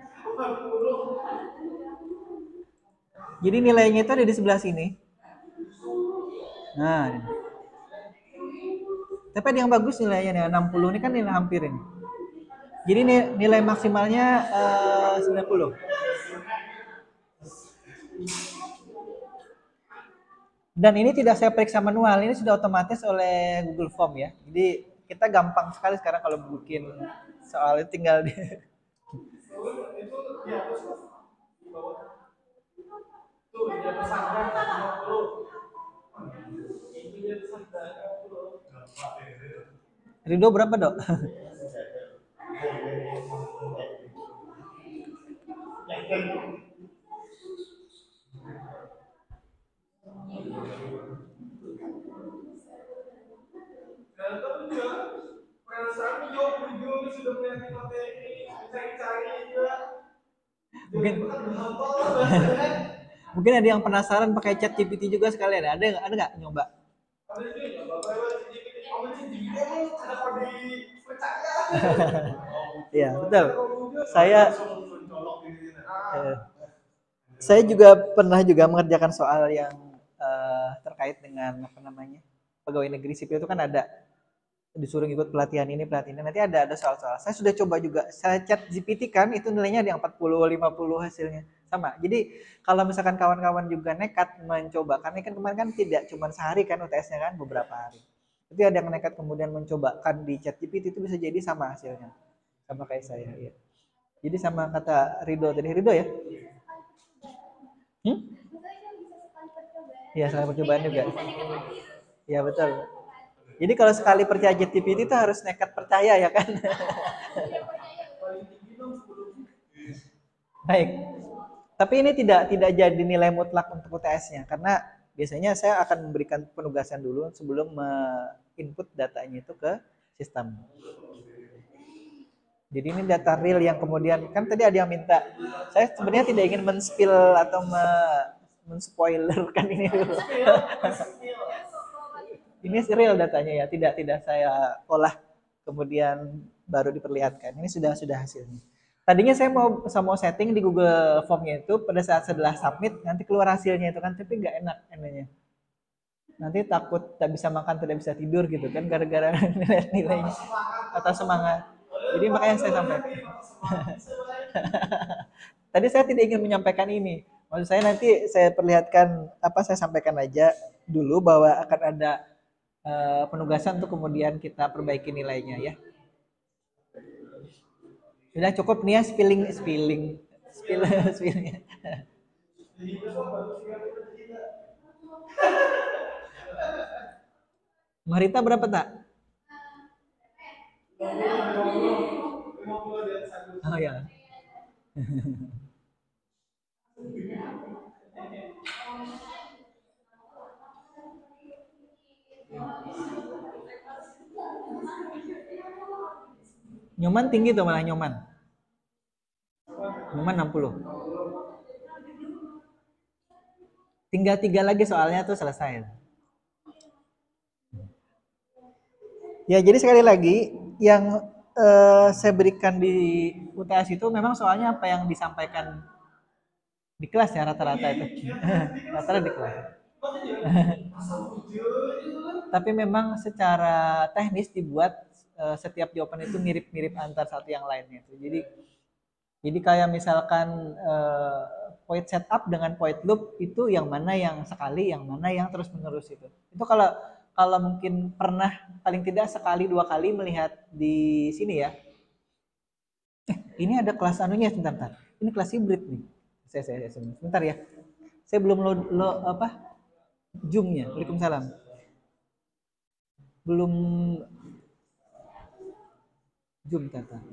Jadi nilainya itu ada di sebelah sini. Nah. Tapi ada yang bagus nilainya nih, 60 ini kan nilai hampir ini. Jadi nilai maksimalnya 90. Dan ini tidak saya periksa manual, ini sudah otomatis oleh Google Form ya. Jadi kita gampang sekali sekarang kalau bikin soal itu tinggal di Rido berapa, Dok? Mungkin ada yang penasaran pakai chat GPT juga sekalian. Ada nggak nyoba? Iya, betul. Saya juga pernah mengerjakan soal yang terkait dengan pegawai negeri sipil itu kan ada disuruh ikut pelatihan ini nanti ada soal-soal. Saya sudah coba juga, saya chat GPT kan itu nilainya ada yang 40 50 hasilnya sama. Jadi kalau misalkan kawan-kawan juga nekat mencoba, karena kan kemarin kan tidak cuma sehari kan UTS-nya kan beberapa hari. Tapi ada yang nekat kemudian mencobakan di chat GPT itu bisa jadi sama hasilnya. Sama kayak saya ya. Jadi sama kata Rido tadi, Rido ya. Hmm? Ya, sekali percobaan juga. Ya, betul. Jadi kalau sekali percaya ChatGPT itu harus nekat percaya ya kan? Baik. Tapi ini tidak jadi nilai mutlak untuk UTS-nya karena biasanya saya akan memberikan penugasan dulu sebelum input datanya itu ke sistem. Jadi ini data real yang kemudian kan tadi ada yang minta. Saya sebenarnya tidak ingin men-spill atau men-spoilerkan ini dulu. Ini real datanya ya, tidak saya olah kemudian baru diperlihatkan. Ini sudah hasilnya. Tadinya saya mau setting di Google Form-nya itu pada saat setelah submit nanti keluar hasilnya itu kan, tapi nggak enak enaknya. Nanti takut tak bisa makan, tidak bisa tidur gitu kan gara-gara nilainya atau semangat. Jadi makanya saya sampaikan. Tadi saya tidak ingin menyampaikan ini. Maksud saya nanti saya perlihatkan apa saya sampaikan aja dulu bahwa akan ada penugasan untuk kemudian kita perbaiki nilainya ya. Sudah cukup nih ya spilling. Marita berapa tak? Oh ya. Nyoman tinggi tuh malah nyoman. Nyoman 60. Tinggal 3 lagi soalnya tuh selesai. Ya, jadi sekali lagi yang saya berikan di UTS itu memang soalnya apa yang disampaikan di kelas ya rata-rata itu. Rata-rata di kelas. Tapi memang secara teknis dibuat setiap jawaban itu mirip-mirip antar satu yang lainnya. Jadi kayak misalkan point setup dengan point loop itu yang mana yang sekali, yang mana yang terus menerus itu. Itu kalau kalau mungkin pernah paling tidak sekali dua kali melihat di sini ya. Ini ada kelas anunya sebentar. Ini kelas hybrid nih. Saya sebentar ya. Saya belum lo apa Zoom-nya. Waalaikumsalam. Belum Zoom tata.